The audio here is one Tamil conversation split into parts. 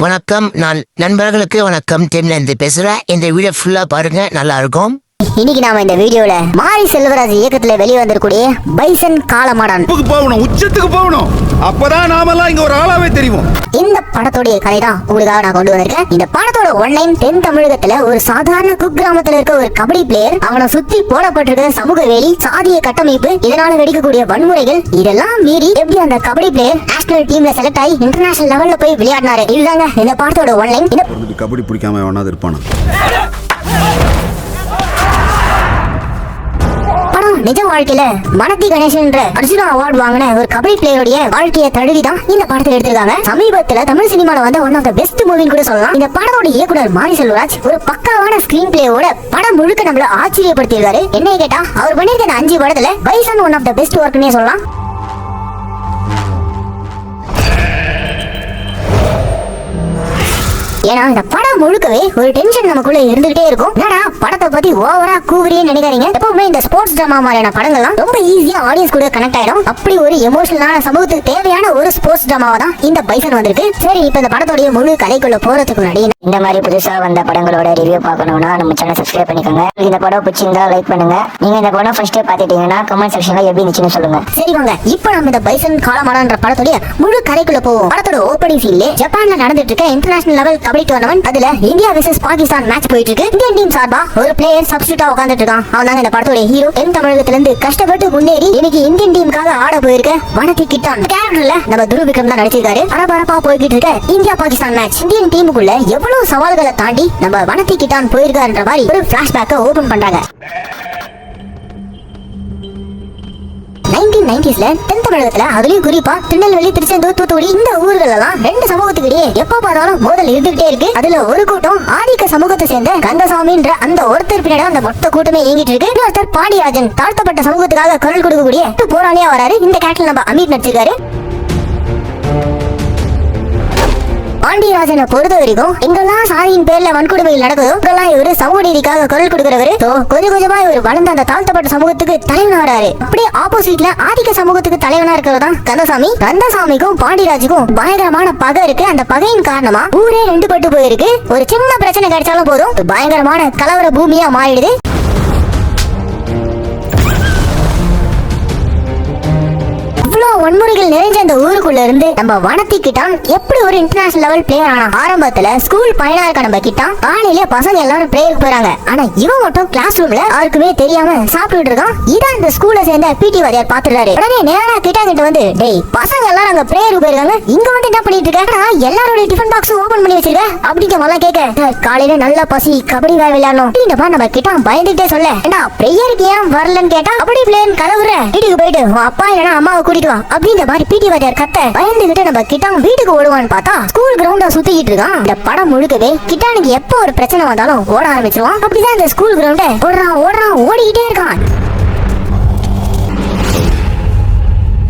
வணக்கம். நான் நண்பர்களுக்கு வணக்கம். தென்னிலிருந்து பேசுறேன். இந்த வீடியோ ஃபுல்லா பாருங்க, நல்லா இருக்கும். இன்னைக்கு நாம இந்த வீடியோல மாரி செல்வராஜ் இயக்கத்துல வெளியே வந்திருக்கூடிய பைசன் காலமாடன் போகணும், உச்சத்துக்கு போகணும். அப்பதான் நாமெல்லாம் இங்க ஒரு ஆளாவே தெரியும். இந்த படத்தோடைய கதை தான் உங்களுக்காக நான் கொண்டு வந்திருக்கேன். இந்த படத்தோட ஒன்லைன் தென் தமிழகத்துல ஒரு சாதாரண குக்கிராமத்துல இருக்க ஒரு கபடி பிளேயர், அவனை சுத்தி போடப்பட்டிருக்க சமூக வேலி, சாதிய கட்டமைப்பு, இதனால வெடிக்கக்கூடிய வன்முறைகள், இதெல்லாம் மீறி எப்படி அந்த கபடி பிளேயர் நேஷனல் டீம்ல செலக்ட் ஆகி இன்டர்நேஷனல் லெவல்ல போய் விளையாடினாரு. இதுதாங்க இந்த படத்தோட ஒன்லைன். கபடி பிடிக்காம எவனாவது இருப்பானா? நிஜ வாழ்க்கையில மனதி கணேசன் அர்ஜுனா அவார்டு வாங்கின ஒரு கபடி பிளேயருடைய வாழ்க்கையை தழுவிதான் இந்த படத்தை எடுத்திருக்காங்க. சமீபத்துல தமிழ் சினிமால வந்து ஒன் ஆஃப் த பெஸ்ட் மூவின்னு கூட சொல்லலாம். இந்த படத்தோட இயக்குனர் மாரி செல்வராஜ் ஒரு பக்காவான ஸ்கிரீன் பிளேயோட படம் முழுக்க நம்மள ஆச்சரியப்படுத்தியிருக்காரு. என்ன கேட்டா அவர் பண்ணிருக்க 5 படத்துல Bison one of the best ஒர்க்னே சொல்லலாம். ஏன்னா இந்த படம் முழுக்கவே ஒரு டென்ஷன் நமக்குள்ள இருந்துகிட்டே இருக்கும். என்னடா படத்தை பத்தி ஓவரா கூவரின்னு நினைக்காதீங்க. எப்பவுமே இந்த ஸ்போர்ட்ஸ் டிராமா மாதிரியான படங்கள்லாம் ரொம்ப ஈஸியா ஆடியன்ஸ் கூட கனெக்ட் ஆயிடும். அப்படி ஒரு எமோஷனலான சமூகத்துக்கு தேவையான ஒரு ஸ்போர்ட்ஸ் டிராமாவா தான் இந்த பைசன் வந்திருக்கு. சரி, இப்ப இந்த படத்தோடைய முழு கதைக்குள்ள போறதுக்கு முன்னாடி இந்த மாதிரி புதுசா வந்த படங்களோட ரிவ்யூ பார்க்கணும்னா நம்ம சேனல் சப்ஸ்கிரைப் பண்ணிக்கோங்க. இந்த படம் பிடிச்சிருந்தா லைக் பண்ணுங்க. நீங்க இந்த படம் ஃபர்ஸ்ட் பாத்துட்டீங்கன்னா கமெண்ட் செக்ஷன்ல எப்படி இருந்துச்சுன்னு சொல்லுங்க. சரி வாங்க, இப்போ நம்ம இந்த பைசன் காலமாடன்ற படத்தோடைய முழு கதைக்குள்ள போவோம். படத்தோட ஓப்பனிங் சீன்ல ஜப்பான்ல நடந்துட்டு இருக்க இன்டர்நேஷனல் லெவல் கபடி டூர்னமெண்ட், அதுல இந்தியா வெர்சஸ் பாகிஸ்தான் மேட்ச் போயிட்டு இருக்கு. இந்தியன் டீம் சார்பா ஒரு பிளேயர் சப்ஸ்டிட்யூட்டா உட்கார்ந்துட்டு இருக்கான். அவன் தான் இந்த படத்தோட ஹீரோ. தென் தமிழகத்துல இருந்து கஷ்டப்பட்டு முன்னேறி இன்னைக்கு இந்தியன் டீமுக்காக ஆட போயிருக்க வனதி கிட்டான் கேரக்டர்ல நம்ம துருவ் விக்ரம் தான் நடிச்சிருக்காரு. பரபரப்பா போய்கிட்டு இருக்க இந்தியா பாகிஸ்தான் மேட்ச், இந்தியன் டீமுக்குள்ள எவ்வளவு சவால்களை தாண்டி நம்ம வனதி கிட்டான் போயிருக்காருன்ற மாதிரி ஒரு பிளாஷ்பேக்க ஓபன் பண்றாங்க. 1990s தென் தமிழகத்துல, அதுலயும் குறிப்பா திருநெல்வேலி, திருச்செந்தூர், தூத்துக்குடி இந்த ஊர்கள் எல்லாம் 2 சமூகத்துக்கிடையே எப்ப பார்த்தாலும் மோதல் இருந்துகிட்டே இருக்கு. அதுல ஒரு கூட்டம் ஆதிக்க சமூகத்தை சேர்ந்த கந்தசாமின்ற அந்த ஒருத்தர் பின்னாடி அந்த மொத்த கூட்டமே இயங்கிட்டு இருக்கு. இன்னொருத்தர் பாண்டியராஜன் தாழ்த்தப்பட்ட சமூகத்துக்காக குரல் கொடுக்கக்கூடிய போராளியா வராரு. இந்த கேரக்டர் நம்ம அமீர் நடிச்சிருக்காரு. பாண்டியராஜனை பொறுத்த வரைக்கும் எங்கெல்லாம் சாதியின் பேர்ல வன்கொடுமைகள் நடக்குதோ அங்கெல்லாம் இவரு சமூக நீதிக்காக குரல் கொடுக்கிறவரு. கொஞ்சம் கொஞ்சமா இவர் வளர்ந்த அந்த தாழ்த்தப்பட்ட சமூகத்துக்கு தலைவனா வராரு. அப்படியே ஆப்போசிட்ல ஆதிக்க சமூகத்துக்கு தலைவனா இருக்கிறதான் கந்தசாமி. கந்தசாமிக்கும் பாண்டியராஜுக்கும் பயங்கரமான பகை இருக்கு. அந்த பகையின் காரணமா ஊரே 2 பட்டு போயிருக்கு. ஒரு சின்ன பிரச்சனை கிடைச்சாலும் போதும் பயங்கரமான கலவர பூமியா மாறிடுது. வன்முறைகள் நிறைஞ்ச அந்த ஊருக்குள்ள இருந்து நம்ம வனதி கிட்டான் எப்படி ஒரு இன்டர்நேஷனல் லெவல் பிளேயர் ஆனா? ஆரம்பத்துல ஸ்கூல் பையனா இருக்க நம்ம கிட்டான் காலையில பசங்க எல்லாரும் பிரேயருக்கு போறாங்க. ஆனா இவன் மட்டும் கிளாஸ் ரூம்ல யாருக்குமே தெரியாம சாப்பிட்டுட்டு இருக்கான். இதான் இந்த ஸ்கூல்ல சேர்ந்த பிடி வாத்தியார் பாத்துறாரு. உடனே நேரா கிட்டா கிட்ட வந்து, டேய் பசங்க எல்லாம் அங்க பிரேயருக்கு போயிருக்காங்க, இங்க வந்து என்ன பண்ணிட்டு இருக்க? எல்லாரோட டிஃபன் பாக்ஸ் ஓபன் பண்ணி வச்சிருக்க அப்படின்ற மாதிரி கேட்க, காலையில நல்லா பசி, கபடி விளையாடணும் அப்படின்ற மாதிரி நம்ம கிட்டான் பயந்துட்டே சொல்ல, ஏண்டா பிரேயருக்கு ஏன் வரலன்னு கேட்டா, அப்படி பிளேயர் கலவுற வீட்டுக்கு போயிட்டு அப்பா இல்லைன்னா அம்மாவை கூட்டிட்டு வா அப்படின்ற மாதிரி பிடி வாத்தியார் கத்த பயந்துகிட்டு நம்ம கிட்டான் வீட்டுக்கு ஓடுவான்னு பார்த்தா ஸ்கூல் கிரவுண்ட சுத்திக்கிட்டு இருக்கான். இந்த படம் முழுக்கவே கிட்டானுக்கு எப்போ ஒரு பிரச்சனை வந்தாலும் ஓட ஆரம்பிச்சிருவான். அப்படிதான் இந்த ஸ்கூல் கிரவுண்ட ஓடுறான் ஓடிக்கிட்டே இருக்கான்.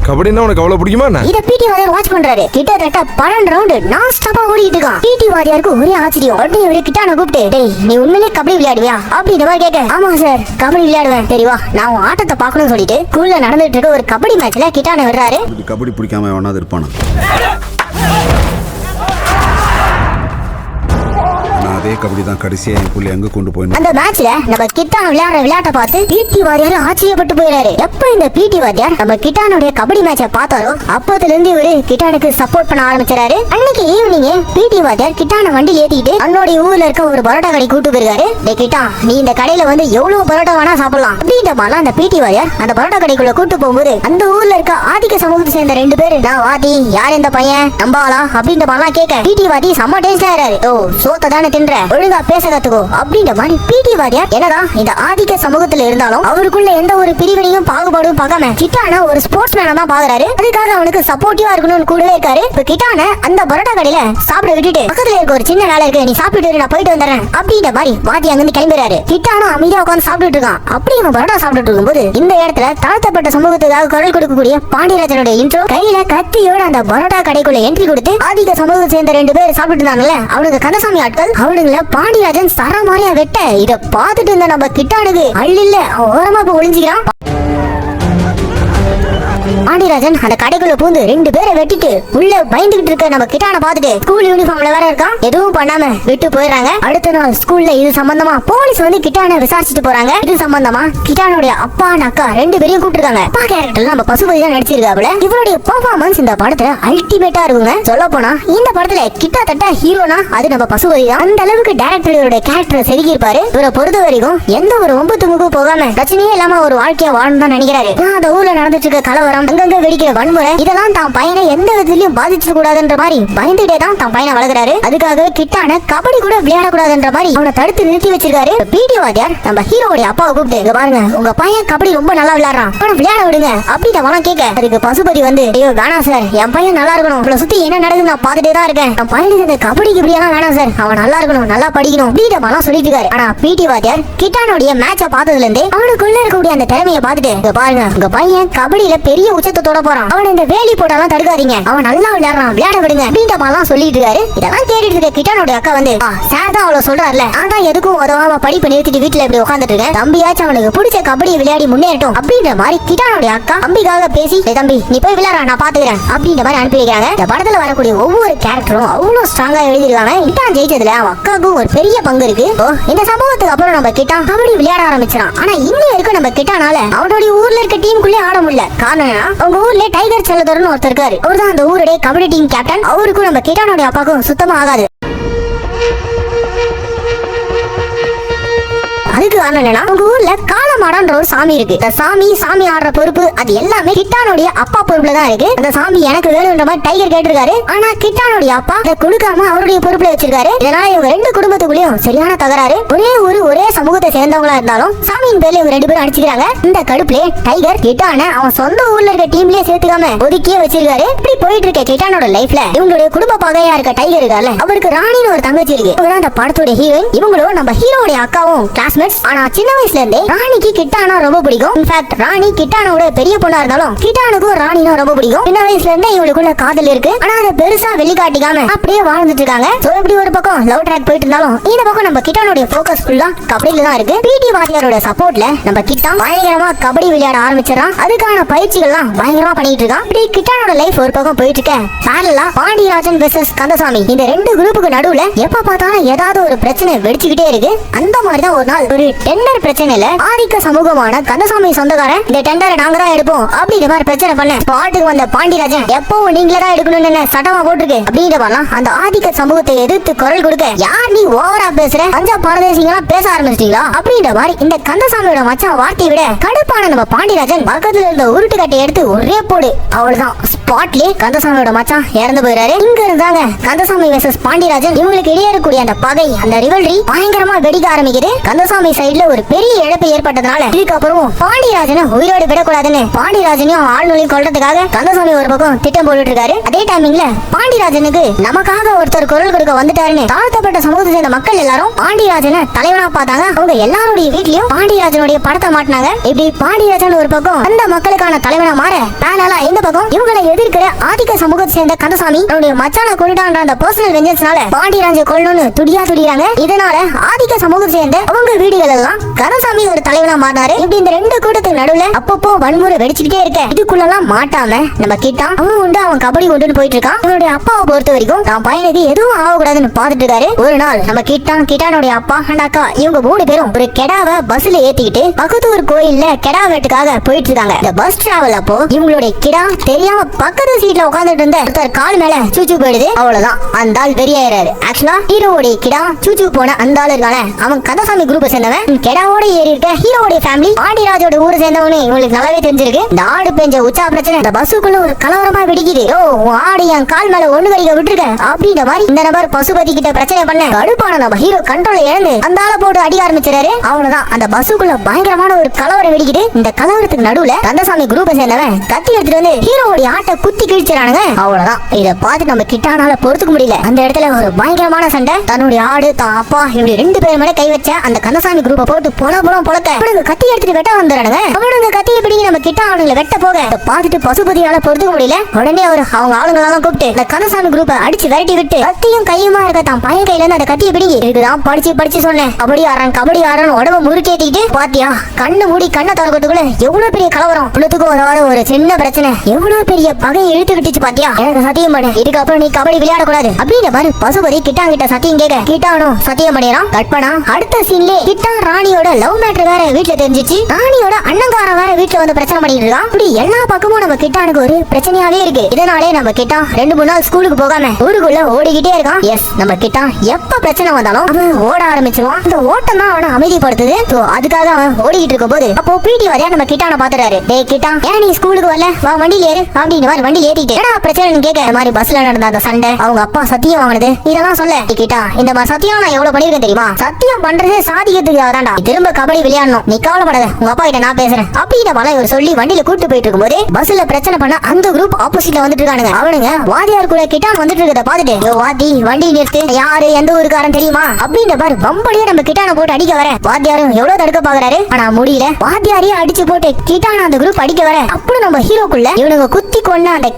கபடினா உனக்கு அவ்வளவு பிடிக்குமா? இத பிடி வாத்தியார் வாட்ச் பண்றாரு. கிட்டத்தட்ட 12 ரவுண்ட் நான் ஸ்டாப்பா ஓடிட்டு இருக்கான். பிடி வாத்தியாருக்கு ஒரே ஆச்சரியம். உடனே இவரு கிட்டான கூப்பிட்டு, டேய் நீ உண்மையிலே கபடி விளையாடுவியா அப்படின்ற மாதிரி கேட்க, ஆமா சார் கபடி விளையாடுவேன், தெரியுவா நான் உன் ஆட்டத்தை பார்க்கணும்னு சொல்லிட்டு ஸ்கூல்ல நடந்துட்டு இருக்க ஒரு கபடி மேட்ச்ல கிட்டான விடுறாரு. கபடி பிடிக்காம எவனாவது இருப்பானா? அதே கபடி தான் கடைசியா என் புள்ளி எங்க கொண்டு போய் அந்த மேட்ச்ல நம்ம கிட்டான் விளையாடுற விளையாட்டை பார்த்து பிடி வாத்தியார் ஆச்சரியப்பட்டு போயிறாரு. எப்ப இந்த பிடி வாத்தியார் நம்ம கிட்டானுடைய கபடி மேட்சை பார்த்தாரோ அப்பத்துல இருந்து இவரு கிட்டானுக்கு சப்போர்ட் பண்ண ஆரம்பிச்சாரு. அன்னைக்கு ஈவினிங் பிடி வாத்தியார் கிட்டான வண்டியில் ஏத்திட்டு அன்னோடைய ஊர்ல இருக்க ஒரு பரோட்டா கடை கூட்டு போயிருக்காரு. டேய் கிட்டா, நீ இந்த கடையில வந்து எவ்வளவு பரோட்டா வேணா சாப்பிடலாம் அப்படின்ற மாதிரி அந்த பிடி வாத்தியார் அந்த பரோட்டா கடைக்குள்ள கூட்டு போகும்போது அந்த ஊர்ல இருக்க ஆதிக்க சமூகத்தை சேர்ந்த 2 பேரு, நான் வாதி யார் இந்த பையன் நம்பாளா அப்படின்ற மாதிரிலாம் கேட்க, பிடி வாதி செம்ம டேஸ்டா ஆயிராரு. ஓ சோத்த தானே தின்ற, ஒழுங்கா பேச கத்துக்கோ அப்படின்ற மாதிரி பிடி வாத்தியார் என்னதான் இந்த ஆதிக்க சமூகத்துல இருந்தாலும் அவருக்குள்ள எந்த ஒரு பிரிவினையும் பாகுபாடும் பார்க்காம கிட்டான ஒரு ஸ்போர்ட்ஸ் மேனா தான் பாக்குறாரு. அதுக்காக அவனுக்கு சப்போர்ட்டிவா இருக்கணும்னு கூடவே இருக்காரு. இப்ப கிட்டான அந்த பரோட்டா கடையில சாப்பிட விட்டுட்டு பக்கத்துல இருக்க ஒரு சின்ன வேலை இருக்கு, நீ சாப்பிட்டு நான் போயிட்டு வந்துடுறேன் அப்படின்ற மாதிரி வாத்தி அங்கிருந்து கிளம்புறாரு. கிட்டானும் அமைதியா உட்காந்து சாப்பிட்டு இருக்கான். அப்படி அவன் பரோட்டா சாப்பிட்டு இருக்கும்போது இந்த இடத்துல தாழ்த்தப்பட்ட சமூகத்துக்காக குரல் கொடுக்கக்கூடிய பாண்டியராஜனுடைய இன்ட்ரோ கையில கத்தியோட அந்த பரோட்டா கடைக்குள்ள என்ட்ரி கொடுத்து ஆதிக்க சமூகத்தை சேர்ந்த 2 பேர் சாப்பிட்டு இருந்தாங்கல்ல அவனுக்கு கந்தசாமி ஆட்கள் அவனுங்களை பாண்டியராஜன் சர மாதிரியா வெட்ட இத பாத்துட்டு இருந்த நம்ம கிட்டானுக்கு அள்ளில்ல ஓரமா போய் ஒளிஞ்சுக்கிறான். பாண்டியராஜன் அந்த கடைக்குள்ள பூந்து 2 பேரை வெட்டிட்டு உள்ள பயந்துகிட்டு இருக்க நம்ம கிட்டான பாத்துட்டு ஸ்கூல் யூனிஃபார்ம்ல வேற இருக்கான், எதுவும் பண்ணாம விட்டு போயிடுறாங்க. அடுத்த நாள் ஸ்கூல்ல இது சம்பந்தமா போலீஸ் வந்து கிட்டான விசாரிச்சுட்டு போறாங்க. இது சம்பந்தமா கிட்டானுடைய அப்பா அக்கா 2 பேரையும் கூப்பிட்டுருக்காங்க. அப்பா கேரக்டர்ல நம்ம பசுபதி தான் நடிச்சிருக்காப்ல. இவருடைய பெர்ஃபார்மன்ஸ் இந்த படத்துல அல்டிமேட்டா இருக்குங்க. சொல்ல போனா இந்த படத்துல கிட்டத்தட்ட ஹீரோனா அது நம்ம பசுபதி தான். அந்த அளவுக்கு டைரக்டர் இவருடைய கேரக்டர் செதுக்கி இருப்பாரு. இவரை பொறுத்த வரைக்கும் எந்த ஒரு ஒம்பு துமுக்கும் போகாம பிரச்சனையே இல்லாம ஒரு வாழ்க்கைய வாழணும் தான் நினைக்கிறாரு. அந்த ஊர்ல நடந்துட்டு இருக்க கலவரம், அங்கங்க வெடிக்கிற வன்முறை, இதெல்லாம் தான் பையனை எந்த விதத்திலயும் பாதிச்சிட கூடாதுன்ற மாதிரி பயந்துட்டே தான் தான் பையனை வளர்க்கிறாரு. அதுக்காக கிட்டான கபடி கூட விளையாட கூடாதுன்ற மாதிரி அவனை தடுத்து நிறுத்தி வச்சிருக்காரு. பிடி வாத்தியார் நம்ம ஹீரோடைய அப்பாவை கூப்பிட்டு, இங்க பாருங்க உங்க பையன் கபடி ரொம்ப நல்லா விளையாடுறான், அவனை விளையாட விடுங்க அப்படின்னு அவனா கேட்க, அதுக்கு பசுபதி வந்து, ஐயோ வேணாம் சார், என் பையன் நல்லா இருக்கணும், உங்களை சுத்தி என்ன நடக்குது நான் பாத்துட்டே தான் இருக்கேன், என் பையனுக்கு இந்த கபடிக்கு இப்படியெல்லாம் வேணாம் சார், அவன் நல்லா இருக்கணும், நல்லா படிக்கணும் அப்படின்னு சொல்லிட்டு இருக்காரு. ஆனா பிடி வாத்தியார் கிட்டானுடைய மேட்ச பார்த்ததுல இருந்தே அவனுக்குள்ள இருக்கக்கூடிய அந்த திறமையை பார்த்துட்டு, இங்க பாருங்க உங்க பையன் கபடியில பெரிய உச்சத்தை தொட போறான், அவன் இந்த வேலி போட்டாலாம் தடுக்காதீங்க, அவன் நல்லா விளையாடுறான், விளையாட விடுங்க அப்படின்னு சொல்லிட்டு இருக்காரு. இதெல்லாம் கேட்டுட்டு இருக்க கிட்டானுடைய அக்கா வந்து, சார் தான் அவ்வளவு சொல்றாருல, அதான் எதுக்கும் உதவாம படிப்பு நிறுத்திட்டு வீட்டுல இப்படி உட்காந்துட்டு இருக்கேன், தம்பியாச்சும் அவனுக்கு பிடிச்ச கபடியை விளையாடி முன்னேறட்டும் அப்படின்ற மாதிரி கிட்டானுடைய அக்கா தம்பிக்காக பேசி, தம்பி நீ போய் விளையாட நான் பாத்துக்கிறேன் அப்படின்ற மாதிரி அனுப்பி வைக்கிறாங்க. இந்த படத்துல வரக்கூடிய ஒவ்வொரு கேரக்டரும் அவ்வளவு ஸ்ட்ராங்கா எழுதிருக்காங்க. கிட்டான் ஜெயிச்சதுல அவன் அக்காவுக்கும் ஒரு பெரிய பங்கு இருக்கு. இந்த சம்பவத்துக்கு அப்புறம் நம்ம கிட்டான் கபடி விளையாட ஆரம்பிச்சான். ஆனா இன்னும் வரைக்கும் நம்ம கிட்டானால அவனுடைய ஊர்ல இருக்க டீமுக்குள்ளே ஆட முடியல. காரணம் அவங்க ஊர்ல டைகர் செல்லதோர்னு ஒருத்தர் இருக்காரு. அவர் தான் அந்த ஊருடைய கபடி டீம் கேப்டன். அவருக்கும் நம்ம கிட்டானுடைய அப்பாவுக்கும் சுத்தமா ஆகாது. அதுக்கு காரணம் என்னன்னா, உங்க ஊர்ல காலமாடான்ற ஒரு சாமி இருக்கு. இந்த சாமி ஆடுற பொறுப்பு அது எல்லாமே கிட்டானுடைய அப்பா பொறுப்புல தான் இருக்கு. அந்த சாமி எனக்கு வேணும்ன்ற மாதிரி டைகர் கேட்டிருக்காரு. ஆனா கிட்டானுடைய அப்பா அதை கொடுக்காம அவருடைய பொறுப்புல வச்சிருக்காரு. இதனால இவங்க 2 குடும்பத்துக்குள்ளயும் சரியான தகராறு. ஒரே ஊரு ஒரே சமூகத்தை சேர்ந்தவங்களா இருந்தாலும் சாமியின் பேர்ல இவங்க 2 பேரும் அடிச்சுக்கிறாங்க. இந்த கடுப்புல டைகர் கிட்டான அவன் சொந்த ஊர்ல இருக்க டீம்லயே சேர்த்துக்காம ஒதுக்கியே வச்சிருக்காரு. இப்படி போயிட்டு இருக்க கிட்டானோட லைஃப்ல இவங்களுடைய குடும்ப பகையா இருக்க டைகர் இருக்காரு, அவருக்கு ராணின்னு ஒரு தங்கச்சி இருக்கு. இவங்க அந்த படத்தோட ஹீரோயின். இவங்களும் நம்ம ஹீரோடைய அக்காவும் கிளாஸ்மேட். ஆனா சின்ன வயசுல இருந்தே ராணிக்கு கிட்டானா ரொம்ப பிடிக்கும். இன்ஃபேக்ட் ராணி கிட்டானோட பெரிய பொண்ணா இருந்தாலும் கிட்டானுக்கும் ராணினா ரொம்ப பிடிக்கும். சின்ன வயசுல இருந்தே இவங்களுக்குள்ள காதல் இருக்கு. ஆனா அதை பெருசா வெளிக்காட்டிக்காம அப்படியே வாழ்ந்துட்டு இருக்காங்க. சோ இப்படி ஒரு பக்கம் லவ் ட்ராக் போயிட்டு இருந்தாலும் இந்த பக்கம் நம்ம கிட்டானோட ஃபோக்கஸ் ஃபுல்லா கபடியில தான் இருக்கு. பிடி வாத்தியாரோட சப்போர்ட்ல நம்ம கிட்டான் பயங்கரமா கபடி விளையாட ஆரம்பிச்சிடறான். அதுக்கான பயிற்சிகள்லாம் பயங்கரமா பண்ணிட்டு இருக்கான். இப்படி கிட்டானோட லைஃப் ஒரு பக்கம் போயிட்டு இருக்க, பேரலா பாண்டியராஜன் வெர்சஸ் கந்தசாமி இந்த 2 குரூப்புக்கு நடுவுல எப்ப பார்த்தாலும் ஏதாவது ஒரு பிரச்சனை வெடிச்சுக்கிட்டே இருக்கு. அந்த மாதிரி தான் ஒரு நாள் ஒரு டெண்டர் பிரச்சனையில ஆதிக்க சமூகமான கந்தசாமி சொந்தக்காரன், இந்த டெண்டரை நாங்க தான் எடுப்போம் அப்படின்ற மாதிரி பிரச்சனை பண்ண ஸ்பாட்டுக்கு வந்த பாண்டியராஜன், எப்பவும் நீங்களே தான் எடுக்கணும்னு சட்டமா போட்டிருக்கு அப்படின்ற மாதிரிலாம் அந்த ஆதிக்க சமூகத்தை எதிர்த்து குரல் கொடுக்க, யார் நீ ஓவரா பேசுற, பஞ்சாப் பரதேசிங்களா பேச ஆரம்பிச்சிட்டீங்களா அப்படின்ற மாதிரி இந்த கந்தசாமியோட மச்சான் வார்த்தையை விட கடுப்பான நம்ம பாண்டியராஜன் பக்கத்துல இருந்த உருட்டு கட்டை எடுத்து ஒரே போடு, அவ்வளவுதான் ஸ்பாட்லயே கந்தசாமியோட மச்சான் இறந்து போயிறாரு. இங்க இருந்தாங்க கந்தசாமி வெர்சஸ் பாண்டியராஜன். இவங்களுக்கு இடையே இருக்கக்கூடிய அந்த பகை, அந்த ரிவல்ரி பயங்கரமா வெடிக்க ஆரம்பிக்குது. கந்தசாமி சைடுல ஒரு பெரிய இழப்பு ஏற்பட்டதுனால இதுக்கப்புறம் பாண்டியராஜனை உயிரோடு விடக்கூடாதுன்னு பாண்டியராஜனையும் ஆளுநரையும் கொல்றதுக்காக கந்தசாமி ஒரு பக்கம் திட்டம் போட்டுட்டு இருக்காரு. அதே டைமிங்ல பாண்டியராஜனுக்கு நமக்காக ஒருத்தர் குரல் கொடுக்க வந்துட்டாருன்னு தாழ்த்தப்பட்ட சமூகத்தை சேர்ந்த மக்கள் எல்லாரும் பாண்டியராஜனை தலைவனா பார்த்தாங்க. அவங்க எல்லாருடைய வீட்லயும் பாண்டியராஜனுடைய படத்தை மாட்டினாங்க. இப்படி பாண்டியராஜன் ஒரு பக்கம் அந்த மக்களுக்கான தலைவனா மாற, பேனலா இந்த பக்கம் இவங்களை எதிர்க்கிற ஆதிக்க சமூகத்தை சேர்ந்த கந்தசாமி அவருடைய மச்சான கொண்டுட்டான்ற அந்த பர்சனல் வெஞ்சன்ஸ்னால பாண்டியராஜன் கொல்லணும்னு துடிக்கிறாங்க. இதனால ஆதிக்க சமூகத்தை சேர்ந்த அவங்க வீடுகள் எல்லாம் கந்தசாமி ஒரு தலைவனா மாறினாரு. இப்படி இந்த 2 கூட்டத்துக்கு நடுவுல அப்பப்போ வன்முறை வெடிச்சுக்கிட்டே இருக்க, இதுக்குள்ளலாம் மாட்டாம நம்ம கிட்டான் அவன் உண்டு அவன் கபடி கொண்டுன்னு போயிட்டு இருக்கான். இவனுடைய அப்பாவை பொறுத்த வரைக்கும் தான் பையனுக்கு எதுவும் ஆகக்கூடாதுன்னு பாத்துட்டு இருக்காரு. ஒரு நாள் நம்ம கிட்டானுடைய அப்பா அண்ட் அக்கா இவங்க 3 பேரும் ஒரு கெடாவை பஸ்ல ஏத்திக்கிட்டு பக்கத்தூர் கோயில்ல கெடா வெட்டுக்காக போயிட்டு இருக்காங்க. இந்த பஸ் டிராவல் அப்போ இவங்களுடைய கிடா தெரியாம பக்கத்து சீட்ல உட்காந்துட்டு இருந்த ஒருத்தர் கால் மேல சூச்சு போயிடுது. அவ்வளவுதான் அந்த ஆள் வெறியாயிராரு. ஆக்சுவலா ஹீரோடைய கிடா சூச்சு போன அந்த ஆள் இருக்கான அவன் கந்தசாமி குரூப்பை சேர்ந்தவன். கெடாவோட ஏறி இருக்க ஹீரோடைய ஃபேமிலி பாண்டியராஜோட ஊரை சேர்ந்தவனு இவங்களுக்கு நல்லாவே தெரிஞ்சிருக்கு. இந்த ஆடு பெஞ்ச உச்சா பிரச்சனை இந்த பஸ்ஸுக்குள்ள ஒரு கலவரமா வெடிக்குது. ஆடு என் கால் மேல ஒண்ணு கடிக்க விட்டுருக்க அப்படின்ற மாதிரி இந்த நபர் பசுபதி கிட்ட பிரச்சனை பண்ண கடுப்பான நம்ம ஹீரோ கண்ட்ரோல் இழந்து அந்த ஆளை போட்டு அடிக்க ஆரம்பிச்சாரு. அவ்வளவுதான் அந்த பஸ்ஸுக்குள்ள பயங்கரமான ஒரு கலவரம் வெடிக்குது. இந்த கலவரத்துக்கு நடுவுல கந்தசாமி குரூப்பை சேர்ந்தவன் கத்தி எடுத்துட்டு வந்து ஹீரோடைய ஆட்டை குத்தி கிழிச்சானுங்க. அவ்வளவுதான். இத பார்த்து நம்ம கிட்டானால பொறுத்துக்க முடியல. அந்த இடத்துல ஒரு பயங்கரமான சண்டை. தன்னுடைய ஆடு தான் அப்பா இப்படி 2 பேர் மேல கை வச்ச அந்த கந்தசாமி குரூப்பை போட்டு பொழக்க அவனுங்க கத்தி எடுத்துட்டு வெட்ட வந்துறானுங்க. அவனுங்க கத்தியை பிடிங்கி நம்ம கிட்ட அவனுங்களை வெட்ட போக பார்த்துட்டு பசுபதியால பொறுத்துக்க முடியல. உடனே அவர் அவங்க ஆளுங்களெல்லாம் கூப்பிட்டு அந்த கந்தசாமி குரூப்பை அடிச்சு விரட்டி விட்டு கத்தியும் கையுமா இருக்க தான் பையன் கையில இருந்து அந்த கத்தியை பிடிங்கி இதுதான் படிச்சு சொன்னேன் கபடி ஆடுறான் உடம்பு முறுக்கேத்திட்டு பாத்தியா கண்ணு மூடி கண்ணை திறக்கிறதுக்குள்ள எவ்வளவு பெரிய கலவரம். உள்ளத்துக்கும் வராத ஒரு சின்ன பிரச்சனை எவ்வளவு பெரிய பகையை இழுத்து விட்டுச்சு பாத்தியா. எனக்கு சத்தியம் பண்ணு இதுக்கப்புறம் நீ கபடி விளையாடக்கூடாது அப்படின்னு மாதிரி பசுபதி கிட்ட சத்தியம் கேட்க கிட்டானும் சத்தியம் பண்ணிடுறான். கட் பண்ணா அடுத்த சீன்ல கிட்டா ராணியோட லவ் மேட்டர் வேற வீட்டுல தெரிஞ்சிச்சு. ராணியோட அண்ணங்காரன் வேற வீட்டுல வந்து பிரச்சனை பண்ணிட்டு இருக்கான். இப்படி எல்லா பக்கமும் நம்ம கிட்டானுக்கு ஒரு பிரச்சனையாவே இருக்கு. இதனாலே நம்ம கிட்டா 2-3 நாள் ஸ்கூலுக்கு போகாம ஊருக்குள்ள ஓடிக்கிட்டே இருக்கான். எஸ் நம்ம கிட்டா எப்ப பிரச்சனை வந்தாலும் அவன் ஓட ஆரம்பிச்சிருவான். இந்த ஓட்டம் தான் அவனை அமைதிப்படுத்துது. அதுக்காக அவன் ஓடிக்கிட்டு இருக்கும் போது அப்போ பிடி வாரியா நம்ம கிட்டான பாத்துறாரு. டேய் கிட்டா ஏன் நீ ஸ்கூலுக்கு வரல வா வண்டியில ஏறு அப்படின்னு மாதிரி வண்டியில ஏறிட்டு ஏடா பிரச்சனை கேட்க இந்த மாதிரி பஸ்ல நடந்த அந்த சண்டை அவங்க அப்பா சத்தியம் வாங்கினது இதெல்லாம் சொல்ல கிட்டா இந்த மாதிரி சத்தியம் நான் எவ்வளவு பண்ணிருக்கேன் தெரியுமா. சத்தியம் பண்றதே சாதிக்கிறதுக்காக தான்டா. திரும்ப கபடி விளையாடணும் நீ கவலைப்படாத உங்க அப்பா கிட்ட நான் பேசுறேன் அப்படின்னு மலை இவர் சொல்லி வண்டியில கூட்டு போயிட்டு இருக்கும் போது பஸ்ல பிரச்சனை பண்ண அந்த குரூப் ஆப்போசிட்ல வந்துட்டு இருக்கானுங்க. அவனுங்க வாதியார் கூட கிட்டான் வந்துட்டு இருக்கத பாத்துட்டு வாதி வண்டி நிறுத்து யாரு எந்த ஊருக்காரன் தெரியுமா அப்படின்ற பாரு வம்படியே நம்ம கிட்டான போட்டு அடிக்க வர வாத்தியாரும் எவ்வளவு தடுக்க பாக்குறாரு. ஆனா முடியல. வாத்தியாரையே அடிச்சு போட்டு கிட்டான அந்த குரூப் அடிக்க வர அப்படி நம்ம ஹீரோக்குள்ள இவனுங்க குத்தி கொண்ட அந்த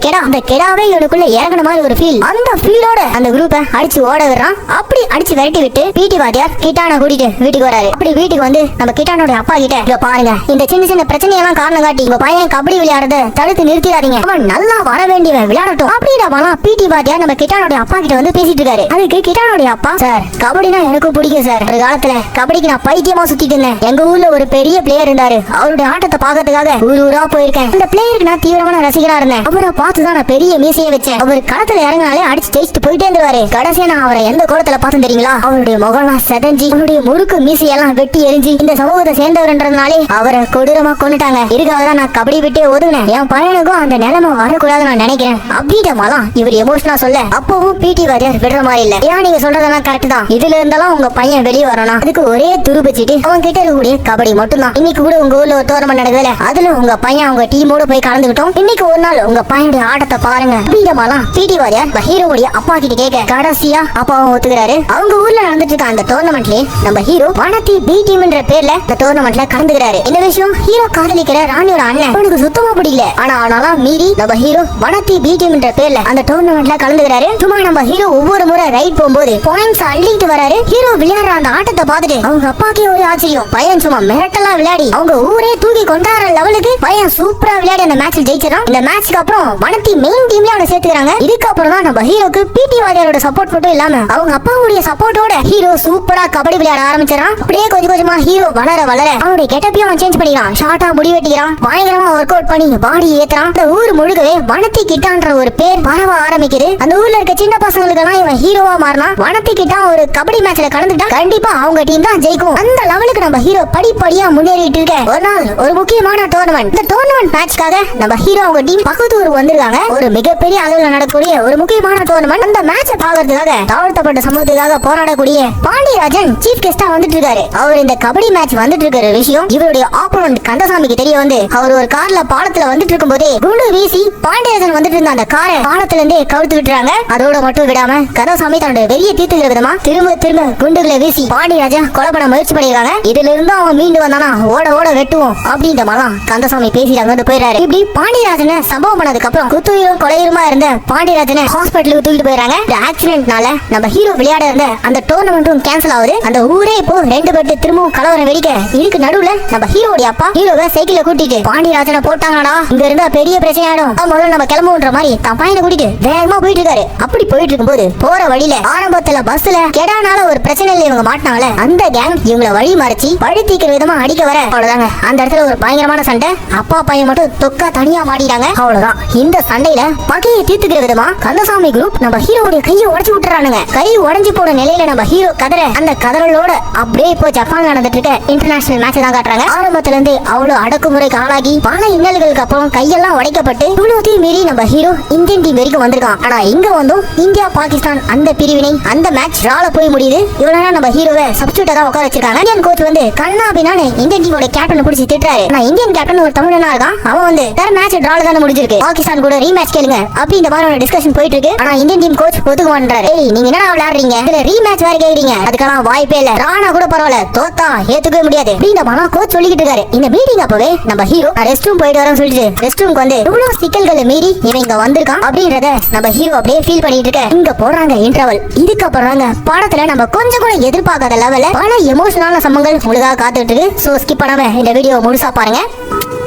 கெடாவே இவனுக்குள்ள இறங்கின மாதிரி ஒரு ஃபீல். அந்த ஃபீலோட அந்த குரூப்பை அடிச்சு ஓட விடுறான். அப்படி அடிச்சு விரட்டி விட்டு பிடி வாத்தியார் கிட்டான கூட்டிட்டு வீட்டுக்கு வராரு. அப்படி வீட்டுக்கு வந்து நம்ம கிட்டானோட அப்பா கிட்ட பாருங்க இந்த சின்ன பிரச்சனையெல்லாம் காரணம் காட்டி உங்க பையன் கபடி விளையாடுறத தடுத்து நிறுத்திடாதீங்க அவன் நல்லா வர வேண்டியவன் விளையாடட்டும் அப்படின்னா பிடி வாத்தியார் நம்ம கிட்டானோட அப்பா கிட்ட வந்து பேசிட்டு இருக்காரு. அதுக்கு கிட்டானோட அப்பா சார் கபடினா எனக்கும் பிடிக்கும் சார். ஒரு காலத்துல கபடிக்கு நான் பைத்தியமா சுத்திட்டு இருந்தேன். எங்க ஊர்ல ஒரு பெரிய பிளேயர் இருந்தாரு. அவருடைய ஆட்டத்தை பாக்கிறதுக்காக ஊரா போயிருக்கேன். அந்த பிளேயருக்கு நான் தீவிரமான ரசிகரா இருந்தேன். அவரை பார்த்துதான் நான் பெரிய மீசையை வச்சேன். அவர் களத்துல இறங்கினாலே அடிச்சு ஜெயிச்சுட்டு போயிட்டே இருந்துவாரு. கடைசியா நான் அவரை எந்த கோலத்துல பார்த்தேன் தெரியுங்களா. அவருடைய முகம்லாம் செதஞ்சி அவருடைய முறுக்கு மீசையெல்லாம் வெட்டி எரிஞ்சு இந்த சமூகத்தை சேர்ந்தவர்ன்றதுனாலே அவரை கொடூரமா கொண்டுட்டாங்க. இதுக்காக தான் நான் கபடி விட்டே ஒதுங்கினேன். என் பையனுக்கும் அந்த நிலைமை வரக்கூடாது நான் நினைக்கிறேன் அப்படின்றமாலாம் இவர் எமோஷனா சொல்ல அப்பவும் பிடி வாரியார் விடுற மாதிரி இல்ல. ஏன் நீங்க சொல்றதெல்லாம் கரெக்ட் தான். இதுல இருந்தாலும் உங்க பையன் வெளியே வரணும். அதுக்கு ஒரே துருபிச்சிட்டு அவன் கிட்ட இருக்கக்கூடிய கபடி மட்டும் தான். இன்னைக்கு கூட உங்க ஊர்ல ஒரு டோர்னமெண்ட் நடக்குதுல அதுல உங்க பையன் அவங்க டீமோட போய் கலந்துக்கிட்டோம். இன்னைக்கு ஒரு நாள் உங்க பையனுடைய ஆட்டத்தை பாருங்க அப்படின்றமாலாம் பிடி வாரியார் ஹீரோவுடைய அப்பா கிட்ட கேட்க கடைசியா அப்பாவும் ஒத்துக்கிறாரு. அவங்க ஊர்ல நடந்துட்டு இருக்க அந்த டோர்னமெண்ட்லயே நம்ம ஹீரோ வனத்தி பி டீம்ன்ற பேர்ல இந்த டோர்னமெண்ட்ல கலந்துக்கிறாரு. இந்த விஷயம் ஹீரோ காதலிக்கிற ராணியோட அண்ணன் அவனுக்கு சுத்தமா பிடிக்கல. ஆனாலும் மீறி நம்ம ஹீரோ வனத்தி பி டீம்ன்ற பேர்ல அந்த டோர்னமெண்ட்ல கலந்துக்கிறாரு. சும்மா நம்ம ஹீரோ ஒவ்வொரு முறை ரைட் போகும்போது பாயிண்ட்ஸ் அள்ளிட்டு வராரு. ஹீரோ விளையாடுற அந்த ஆட்டத்தை பார்த்துட்டு அவங்க அப்பாக்கே ஒரு ஆச்சரியம். பையன் சும்மா மிரட்டலா விளையாடி அவங்க ஊரே தூக்கி கொண்டாடுற லெவலுக்கு பையன் சூப்பரா விளையாடி அந்த மேட்ச்ல ஜெயிச்சிடான். இந்த மேட்ச்க்கு அப்புறம் வனத்தி மெயின் டீம்ல அவனை சேர்த்துக்கிறாங்க. இதுக்கப்புறம் தான் நம்ம ஹீரோக்கு பிடி வாரியாரோட சப்போர்ட் மட்டும் இல்லாம அவங்க அப்பாவுடைய சப்போர்ட்டோட ஹீரோ சூப்பரா கபடி விளையாட ஆரம்பிச்சான். அப்படியே கொஞ்சமா ஹீரோ வளர அவனுடைய கெட்டப்பையும் அவன் சேஞ்ச் பண்ணிக்கிறான். ஷார்ட்டா முடி வெட்டிக்கிறான். பயங்கரமா ஒர்க் அவுட் பண்ணி பாடி ஏத்துறான். அந்த ஊர் முழுக்கவே வனத்தி கிட்டான்ற ஒரு பேர் பரவ ஆரம்பிக்குது. அந்த ஊர்ல இருக்க சின்ன பசங்களுக்கு எல்லாம் இவன் ஹீரோவா மாறினா வனத்தி கிட்டா ஒரு கபடி மேட்ச்ல கலந்துட்டா கண்டிப்பா அவங்க டீம் தான் ஜெயிக்கும். அந்த லெவலுக்கு நம்ம ஹீரோ படிப்படியா முன்னேறிட்டு இருக்க ஒரு நாள் ஒரு முக்கியமான டோர்னமெண்ட். இந்த டோர்னமெண்ட் மேட்ச்க்காக நம்ம ஹீரோ அவங்க டீம் பக்கத்து ஊருக்கு வந்திருக்காங்க. ஒரு மிகப்பெரிய அளவுல நடக்கக்கூடிய ஒரு முக்கியமான டோர்னமெண்ட். அந்த மேட்சை பாக்குறதுக்காக தாழ்த்தப்பட்ட சமூகத்துக்காக போராடக்கூடிய பாண்டியராஜன் சீஃப் கெஸ்டா வந்துட்டு இருக்காரு. அவர் இந்த கபடி மேட்ச் வந்துட்டு இருக்கிற விஷயம் இவருடைய ஆப்போனன்ட் கந்தசாமிக்கு தெரிய வந்து அவர் ஒரு கார்ல பாலத்துல வந்துட்டு இருக்கும் போதே குண்டு வீசி பாண்டியராஜன் வந்துட்டு இருந்த அந்த காரை பாலத்துல இருந்தே கவுத்து விட்டுறாங்க. அதோட மட்டும் விடாம கந்தசாமி தன்னுடைய வெளியே தீர்த்துக்கிற விதமா திரும்ப குண்டுகளை வீசி பாண்டியராஜன் கொலை பண்ண முயற்சி பண்ணிருக்காங்க. இதுல இருந்து அவன் மீண்டு வந்தானா ஓட வெட்டுவோம் அப்படின்ற மாதிரி கந்தசாமி பேசிட்டு அங்க போயிடுறாரு. இப்படி பாண்டியராஜனை சம்பவம் பண்ணதுக்கு அப்புறம் குத்துயிரும் கொலையுமா இருந்த பாண்டியராஜனை ஹாஸ்பிட்டலுக்கு தூக்கிட்டு போயிடுறாங்க. இந்த ஆக்சிடென்ட்னால நம்ம ஹீரோ விளையாட இருந்த அந்த டோர்னமெண்ட்டும் கேன்சல் ஆகுது. அந்த ஊரே இப்போ 2 பேட்டு திரும்பவும் கலவரம் வெடிக்க இதுக்கு நடுவுல நம்ம ஹீரோடைய அப்பா ஹீரோவை சைக்கிள்ல கூட்டிட்டு பாண்டியராஜனை போட்டாங்கடா இங்க இருந்தா பெரிய பிரச்சனை ஆயிடும் முதல்ல நம்ம கிளம்புன்ற மாதிரி தான் பையனை கூட்டிட்டு வேகமா போயிட்டு இருக்காரு. அப்படி போயிட்டு இருக்கும்போது போற வழியில ஆரம்பத்துல பஸ்ல கெடானால ஒரு பிரச்சனையில இவங்க மாட்டினாங்களே அந்த கேங் இவங்களை வழி மறைச்சு பழி தீக்கிற விதமா அடிக்க வர அவ்வளவுதாங்க. அந்த இடத்துல ஒரு பயங்கரமான சண்டை. அப்பா பையன் மட்டும் தொக்கா தனியா மாட்டிட்டாங்க. அவ்வளவுதான். இந்த சண்டையில பகையை தீர்த்துக்கிற விதமா கந்தசாமி குரூப் நம்ம ஹீரோடைய கையை உடைச்சு விட்டுறானுங்க. கை உடைஞ்சு போன நிலையில நம்ம ஹீரோ கதற அந்த கதறலோட அப்படியே இப்போ ஜப்பான் நடந்துட்டு இருக்க இன்டர்நேஷனல் மேட்ச் தான் காட்டுறாங்க. ஆரம்பத்துல இருந்து அவ்வளவு அடக்குமுறைக்கு ஆளாகி பல இன்னல்களுக்கு அப்புறம் கையெல்லாம் உடைக்கப்பட்டு இவ்வளவுத்தையும் மீறி நம்ம ஹீரோ இந்தியன் டீம் வரைக்கும் வந்திருக்கான். ஆனா இங்க வந்தும் இந்தியா பாகிஸ்தான் அந்த பிரிவினை அந்த மேட்ச் டிரால போய் முடியுது. இவ்வளவு நம்ம ஹீரோவை சப்ஸ்டியூட்டரா உட்கார வச்சிருக்காங்க. இந்தியன் கோச் வந்து கண்ணா பின்னான்னு இந்தியன் டீமோட கேப்டனை பிடிச்சி திட்டுறாரு. ஆனா இந்தியன் கேப்டன் ஒரு தமிழனா இருக்கான். அவன் வந்து மேட்ச் டிரால தானே முடிஞ்சிருக்கு பாகிஸ்தான் கூட ரீமேட்ச் கேளுங்க அப்படின்ற மாதிரி ஒரு டிஸ்கஷன் போயிட்டு இருக்கு. ஆனா இந்தியன் டீம் கோச் ஒத்துக்க மாட்டாரு. ஏய் நீங்க என்னடா விளையாடுறீங்க, இதுல ரீமேட்ச் வேற கேக்குறீங்க, அதுக்கெல்லாம் வாய்ப்பே இல்ல, ராணா கூட பரவாயில்ல, தோத்தா ஏத்துக்கவே முடியாது அப்படின்ற மாதிரி கோச் சொல்லிக்கிட்டு இருக்காரு. இந்த மீட்டிங் அப்பவே நம்ம ஹீரோ ரெஸ்ட் ரூம் போயிட்டு வரேன்னு சொல்லிட்டு ரெஸ்ட் ரூம்க்கு வந்து இவ்வளவு சிக்கல்களை மீறி இவன் இங்க வந்திருக்கான் அப்படின்றத நம்ம ஹீரோ அப்படியே ஃபீல் பண்ணிட்டு இருக்க. இங்க போடுறாங்க இன்டர்வல். இதுக்கப்புறம் படத்துல நம்ம கொஞ்சம் கூட எதிர்பார்க்காத லெவல்ல பல எமோஷனலான சம்பவங்கள் உங்களுக்காக காத்துட்டு இருக்கு. சோ ஸ்கிப் பண்ணாம இந்த வீடியோ முழுசா பாருங்க.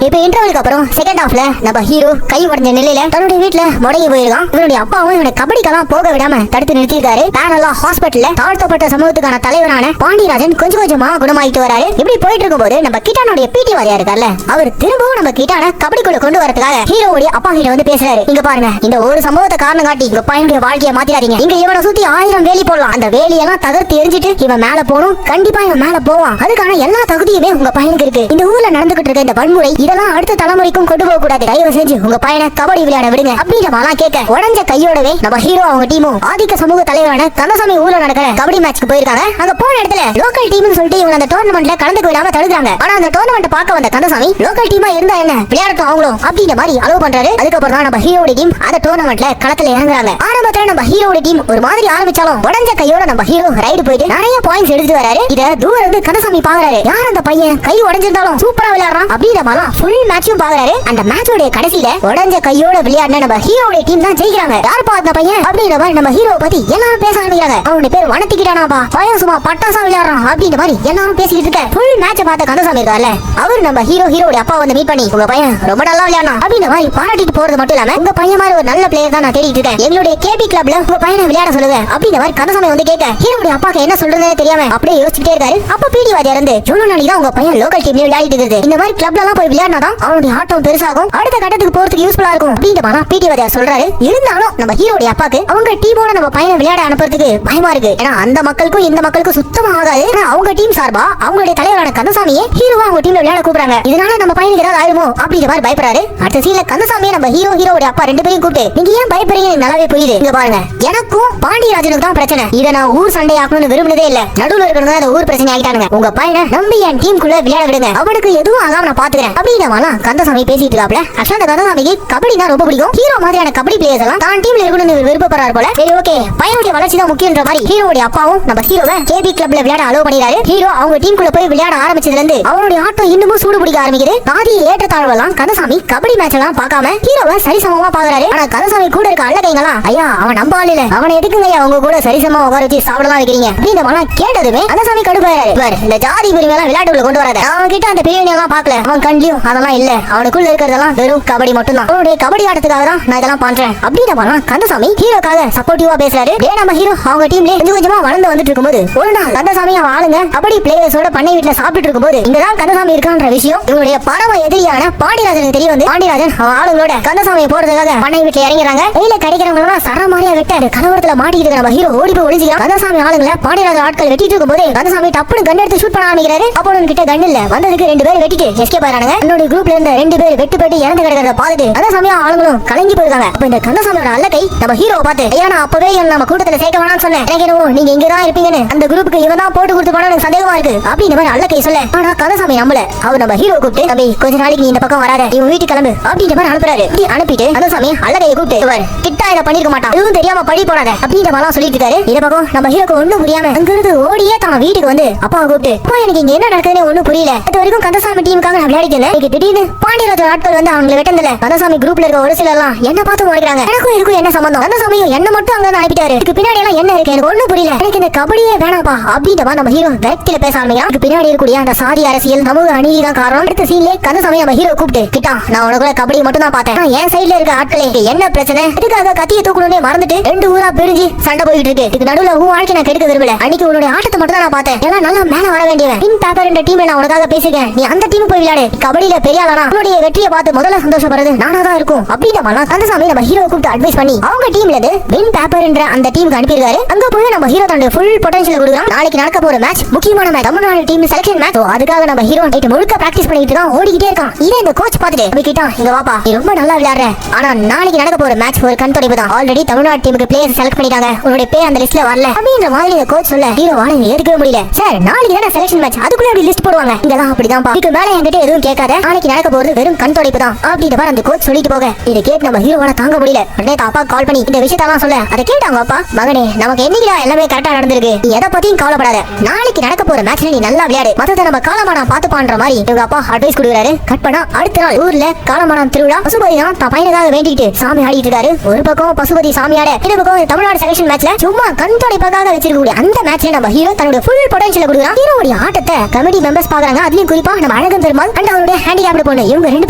இப்ப இன்டர்வலுக்கு அப்புறம் செகண்ட் ஹாஃப்ல நம்ம ஹீரோ கை உடைஞ்ச நிலையில தன்னுடைய வீட்டுல முடங்கி போயிருக்கான். இவனுடைய அப்பாவும் இவனை கபடிக்கெல்லாம் போக விடாம தடுத்து நிறுத்திருக்காரு. பேனல்லாம் ஹாஸ்பிட்டல்ல தாழ்த்தப்பட்ட சமூகத்துக்கான தலைவரான பாண்டியராஜன் கொஞ்சம் கொஞ்சமா குணமாயிட்டு வராரு. இப்படி போயிட்டு இருக்கும் போது நம்ம கிட்டானுடைய பிடி வாரியா இருக்கார்ல, அவர் திரும்பவும் நம்ம கிட்டான கபடிக்குள்ள கொண்டு வரதுக்காக ஹீரோவுடைய அப்பா கிட்ட வந்து பேசுறாரு. இங்க பாருங்க, இந்த ஒரு சம்பவத்தை காரணம் காட்டி உங்க பையனுடைய வாழ்க்கையை மாத்திராதீங்க. இங்க இவனை சுத்தி 1000 வேலி போடலாம், அந்த வேலியெல்லாம் தகர்த்து எரிஞ்சிட்டு இவன் மேல போகணும், கண்டிப்பா இவன் மேல போவான், அதுக்கான எல்லா தகுதியுமே உங்க பையனுக்கு இருக்கு. இந்த ஊர்ல நடந்துகிட்டு இருக்க இந்த வன்முறை இதெல்லாம் அடுத்த தலைமுறைக்கும் கொண்டு போக கூடாது, தயவு செஞ்சு உங்க பையனை கபடி விளையாட விடுங்க அப்படின்ற மாதிரி கேட்க உடஞ்ச கையோடவே நம்ம ஹீரோ அவங்க டீமும் ஆதிக்க சமூக தலைவரான கந்தசாமி ஊர்ல நடக்கிற கபடி மேட்ச்க்கு போயிருக்காங்க. அங்க போன இடத்துல லோக்கல் டீம்னு சொல்லிட்டு இவங்க அந்த டோர்னமெண்ட்ல கலந்துக்க விடாம தடுக்கிறாங்க. ஆனா அந்த டோர்னமெண்ட் பார்க்க வந்த கந்தசாமி லோக்கல் டீமா இருந்தா என்ன விளையாடட்டும் அவங்களும் அப்படின்ற மாதிரி அலோவ் பண்றாரு. அதுக்கப்புறம் தான் நம்ம ஹீரோட டீம் அந்த டோர்னமெண்ட்ல களத்துல இறங்குறாங்க. ஆரம்பத்துல நம்ம ஹீரோட டீம் ஒரு மாதிரி ஆரம்பிச்சாலும் உடஞ்ச கையோட நம்ம ஹீரோ ரைடு போயிட்டு நிறைய பாயிண்ட்ஸ் எடுத்துட்டு வராரு. இத தூரம் இருந்து கந்தசாமி பாக்குறாரு. யார் அந்த பையன் கை உடைஞ்சிருந்தாலும் சூப்பரா விளையாடுறான் அப்படின்ற மாதிரி ஃபுல் மேட்சும் பாக்குறாரு. அந்த மேட்சோட கடைசியில உடஞ்ச கையோட விளையாடின நம்ம ஹீரோட டீம் தான் ஜெயிக்கிறாங்க. யார் பா அந்த பையன் அப்படின்ற மாதிரி நம்ம ஹீரோ பத்தி எல்லாரும் பேச ஆரம்பிக்கிறாங்க. அவனுடைய பேர் வனத்திக்கிட்டானாப்பா, பையன் சும்மா பட்டாசா விளையாடுறான் அப்படின்ற மாதிரி எல்லாரும் பேசிக்கிட்டு இருக்க. ஃபுல் மேட்சை பார்த்த கந்தசாமி இருக்கார்ல, அவர் நம்ம ஹீரோட அப்பா வந்து மீட் பண்ணி உங்க பையன் ரொம்ப நல்லா விளையாடணும் அப்படின்ற மாதிரி பாராட்டிட்டு போறது மட்டும் இல்லாம உங்க பையன் மாதிரி ஒரு நல்ல பிளேயர் தான் நான் தேடிட்டு இருக்கேன், எங்களுடைய கேபி கிளப்ல உங்க பையனை விளையாட சொல்லுங்க அப்படின்ற மாதிரி கந்தசாமி வந்து கேட்க ஹீரோடைய அப்பாக்கு என்ன சொல்றதுன்னு தெரியாம அப்படியே யோசிச்சுட்டே இருக்காரு. அப்ப பிடி வாத்தியார் இருந்து ஜூன் நாளைக்கு தான் உங்க பையன் லோக்கல் டீம்ல விளையாடிட்டு இருக்குது, இந்த மாதிரி கிளப்ல எல்லாம் போய் விளையாடினாதான் அவனுடைய ஆட்டம் பெருசாகும், அடுத்த கட்டத்துக்கு போறதுக்கு யூஸ்ஃபுல்லா இருக்கும் அப்படின்ற மாதிரி பிடி வாத்தியார் சொல்றாரு. இருந்தாலும் நம்ம ஹீரோடைய அப்பாக்கு அவங்க டீமோட நம்ம பையனை விளையாட அனுப்புறதுக்கு பயமா இருக்கு. ஏன்னா அந்த மக்களுக்கும் இந்த மக்களுக்கும் சுத்தமா ஆகாது. அவங்க டீம் சார்பா அவங்களுடைய தலைவரான கந்தசாமியை ஹீரோவா அவங்க டீம்ல விளையாட கூப்பிடுறாங்க. இதனால நம்ம பையனுக்கு ஏதாவது ஆயிருமோ அப்படின்ற மாதிரி பயப்படுறாரு. அடுத்த சீன்ல கந்தசாமியை நம்ம ஹீரோட அப்பா ரெண்டு பேரையும் கூப்பிட்டு நீங்க ஏன் பயப்படுறீங்க நல்லாவே புரியுது, இங்க பாருங்க எனக்கும் பாண்டியராஜனுக்கு தான் பிரச்சனை, இதை நான் ஊர் சண்டை ஆக்கணும்னு விரும்பினதே இல்ல, நடுவுல இருக்கிறது அந்த ஊர் பிரச்சனை ஆகிட்டானுங்க, உங்க பையனை நம்பி என் டீமுக்குள்ள விளையாட விடுங்க, அவனுக்கு எதுவும் ஆகாம நான் பாத்துக்கிறேன் அப்படின்ற மாதிரி கந்தசாமி பேசிட்டு இருக்காப்ல. ஆக்சுவலா அந்த கந்தசாமிக்கு கபடினா ரொம்ப பிடிக்கும். ஹீரோ மாதிரியான கபடி பிளேயர்ஸ் எல்லாம் தான் டீம்ல இருக்கணும்னு விருப்பப்படுறாரு போல. சரி ஓகே, பையனுடைய வளர்ச்சி தான் முக்கியன்ற மாதிரி ஹீரோடைய அப்பாவும் நம்ம ஹீரோவை கேபி கிளப்ல விளையாட அலோவ் பண்ணிடுறாரு. ஹீரோ அவங்க டீமுக்குள்ள போய் விளையாட ஆரம்பிச்சதுல இருந்து அவனுடைய ஆட்டம் இன்னமும் சூடு பிடிக்க ஆரம்பிக்குது. பாதி ஏற்றத்தாழ்வெல்லாம் கந்தசாமி கபடி மேட்ச் எல்லாம் பார்க்காம ஹீரோவை சரிசமமா பாக்குறாரு. ஆனா கந்தசாமி கூட இருக்க அல்லகைங்களா ஐயா அவன் நம்ப ஆள் இல்ல, அவனை எதுக்குங்க ஐயா உங்க கூட சரிசமமா உட்கார வச்சு சாப்பிடலாம் வைக்கிறீங்க அப்படின்ற மாதிரி கேட்டதுமே கந்தசாமி கடுப்பாரு. இந்த ஜாதி பிரிவு எல்லாம் விளையாட்டுக்குள்ள கொண்டு வராத, அவன் கிட்ட அந்த பிரிவினை எல்லாம் பாக்கல, அவன் கண்ணியும் அதெல்லாம் இல்ல, அவனுக்குள்ள இருக்கிறதெல்லாம் வெறும் கபடி மட்டும் தான், அவனுடைய கபடி ஆட்டத்துக்காக தான் நான் இதெல்லாம் பண்றேன் அப்படின்ற மாதிரி கந்தசாமி ஹீரோக்காக சப்போர்ட்டிவா பேசுறாரு. நம்ம ஹீரோ அவங்க டீம்ல கொஞ்சம் கொஞ்சமா வளர்ந்து வந்துட்டு இருக்கும்போது ஒரு நாள் கந்தசாமி அவன் ஆளுங்க கபடி பிளேயர்ஸோட பண்ணை வீட்டுல சாப்பிட்டு இருக்கும்போது இங்கதான் கந்தசாமி இருக்கான்ற விஷயம் இவங்களுடைய பரம எதிரியான பாண்டியராஜனுக்கு தெரிய வந்து பாண்டியராஜன் அவன் ஆளுங்களோட கந்தசாமியை போறதுக்காக பண்ணை வீட்டுல இறங்கிறாங்க. கையில கிடைக்கிறவங்க எல்லாம் சரமாரியா வெட்ட கலவரத்துல மாட்டிட்டு நம்ம ஹீரோ ஓடி போய் ஒளிஞ்சிக்கிறான். கந்தசாமி ஆளுங்களை பாண்டியராஜன் ஆட்கள் வெட்டிட்டு இருக்கும் போது கந்தசாமி டப்புனு கன் எடுத்து ஷூட் பண்ண ஆரம்பிக்கிறாரு. அப்போ கிட்ட கன் இல்ல, வந்ததுக்கு 2 பேர் வெட்டிட்டு எஸ்கேப் ஆறானுங்க. என்னோட குரூப்ல இருந்த 2 பேர் வெட்டுப்பட்டு இறந்து கிடக்கிறத பார்த்துட்டு கந்தசாமி ஆளுங்களும் கலங்கி போயிருக்காங்க. அப்ப இந்த கந்தசாமியோட அல்லகை நம்ம ஹீரோவை பார்த்து ஐயா நான் அப்பவே நம்ம கூட்டத்துல சேர்க்க வேணாம்னு சொன்னேன், எனக்கு என்னவோ நீங்க இங்கதான் இருப்பீங்கன்னு அந்த குரூப்புக்கு இவன் தான் போட்டு கொடுத்து போனா எனக்கு சந்தேகமா இருக்கு அப்படின்னு மாதிரி அல்லகை சொல்ல. ஆனா கந்தசாமி நம்மள அவர் நம்ம ஹீரோ கூப்பிட்டு தம்பி கொஞ்ச நாளைக்கு நீ இந்த பக்கம் வராத, இவன் வீட்டுக்கு கிளம்பு அப்படின்ற மாதிரி அனுப்புறாரு. அனுப்பிட்டு கந்தசாமி அல்லகையை கூப்பிட்டு கிட்டா இதை பண்ணிருக்க மாட்டான், இதுவும் தெரியாம படி போடாத அப்படின்ற மாதிரி சொல்லிட்டு இருக்காரு. இந்த பக்கம் நம்ம ஹீரோக்கு ஒண்ணும் புரியாம அங்கிருந்து ஓடியே தான் வீட்டுக்கு வந்து அப்பாவை கூப்பிட்டு அப்பா எனக்கு இங்க என்ன நடக்குதுன்னு ஒண்ணும் புரியல, இது வரைக்கும் கந்தசாமி டீமுக்காக நான் விளையாடிட்டு இருந்தேன், திடீர்னு பாண்டியராஜன் ஆட்கள் வந்து அவங்களை வெட்டதில்ல, கந்தசாமி குரூப்ல இருக்க ஒரு சிலர் எல்லாம் என்ன பார்த்து முடிக்கிறாங்க, எனக்கும் இதுக்கும் என்ன சம்பந்தம், கந்தசாமியும் என்ன மட்டும் அங்க அனுப்பிட்டாரு, இதுக்கு பின்னாடி எல்லாம் என்ன இருக்கு எனக்கு ஒண்ணும் புரியல, எனக்கு இந்த கபடியே வேணாப்பா அப்படின்ற மாதிரி நம்ம ஹீரோ விரக்தியில பேச ஆரம்பிக்கிறான். இதுக்கு பின்னாடி இருக்கக்கூடிய அந்த சாதி அரசியல் சமூக அநீதி தான் காரணம். அடுத்த சீன்ல கந்தசாமி நம்ம ஹீரோ கூப்பிட்டு கிட்டா நான் உனக்குள்ள கபடி மட்டும் தான் பார்த்தேன், என் சைடுல இருக்க ஆட்களே என்ன பிரச்சனை, இதுக்காக கத்தியை தூக்கணும்னே மறந்துட்டு 2 ஊரா பிரிஞ்சு சண்டை போயிட்டு இருக்கு, இதுக்கு நடுவுல உன் வாழ்க்கை நான் கெடுக்க விரும்பல, அன்னைக்கு உன்னுடைய ஆட்டத்தை மட்டும் தான் நான் பார்த்தேன், எல்லாம் நல்லா மேல வர வேண்டியவன், பின் பேப்பர் என்ற டீம்ல நான் உனக்காக பேசிருக்கேன், நீ அந்த டீம் போய் விளையாடு, கபடியில பெரிய ஆளானா உன்னுடைய வெற்றியை பார்த்து முதல்ல சந்தோஷப்படுறது நானா தான் இருக்கும் அப்படின்ற மாதிரி கந்தசாமி நம்ம ஹீரோ கூப்பிட்டு அட்வைஸ் பண்ணி அவங்க டீம்ல இருந்து பின் பேப்பர் என்ற அந்த டீமுக்கு அனுப்பியிருக்காரு. அங்க போய் நம்ம ஹீரோ தன்னுடைய ஃபுல் பொட்டன்ஷியல் கொடுக்குறான். நாளைக்கு நடக்க போற மேட்ச் முக்கியமான match, Tamil Nadu team selection match, அதுக்காக நம்ம ஹீரோ நைட் முழுக்க பிராக்டிஸ் பண்ணிட்டு தான் ஓடிக்கிட்டே இருக்கான். இதை இந்த கோச் பார்த்துட்டு கிட்டா இங்க வாப்பா நீ ரொம்ப நல்லா விளையாடுற, ஆனா நாளைக்கு நடக்க போற மேட்ச் ஒரு கண் துடைப்பு தான், ஆல்ரெடி தமிழ்நாடு டீமுக்கு பிளேயர்ஸ் செலக்ட் பண்ணிட்டாங்க, உன்னுடைய பேர் அந்த லிஸ்ட்ல வரல அப்படின்ற மாதிரி இந்த கோச் சொல்ல ஹீரோவால ஏற்கவே முடியல. சார் நாளைக்கு தான செலக்ஷன் மேட்ச், அதுக்குள்ள அப்படி லிஸ்ட் போடுவாங்க, இங்கதான் அப்படிதான் இதுக்கு மேல என்கிட்ட எதுவும் கேட்காத, நாளைக்கு நடக்க போறது வெறும் கண் தொடைப்பு தான் அப்படின்ற மாதிரி அந்த கோச் சொல்லிட்டு போக இதை கேட்டு நம்ம ஹீரோவால தாங்க முடியல. உடனே அப்பா கால் பண்ணி இந்த விஷயத்தான் சொல்ல அதை கேட்டு அவங்க அப்பா, மகனே நமக்கு என்னைக்குடா எல்லாமே கரெக்டா நடந்திருக்கு, நீ எதை பத்தியும் கவலைப்படாத, நாளைக்கு நடக்க போற மேட்ச்ல நீ நல்லா விளையாடு, மத்தத நம்ம காலமானம் பாத்துப்பான்ற மாதிரி இவங்க அப்பா அட்வைஸ் கொடுக்குறாரு. கட் பண்ணா அடுத்த நாள் ஊர்ல காலமானம் திருவிழா. பசுபதி தான் தான் பையனுக்காக வேண்டிட்டு சாமி ஆடிட்டு இருக்காரு. ஒரு பக்கம் பசுபதி சாமி ஆட, இந்த பக்கம் தமிழ்நாடு செலக்ஷன் மேட்ச்ல சும்மா கண் தொடைப்பாக வச்சிருக்கக்கூடிய அந்த மேட்ச்ல நம்ம ஹீரோ தன்னோட ஃபுல் பொட்டன்ஷியல் கொடுக்குறான். ஹீரோவுடைய ஆட்டத்தை கமிட்டி மெம்பர்ஸ் பாக்குறாங்க. அதுலயும் குறிப்பா நம்ம அழகன் பெருமாள் அண்ட் அவருடைய ஹேண்டிகேப்டு பொண்ணு இவங்க ரெண்டு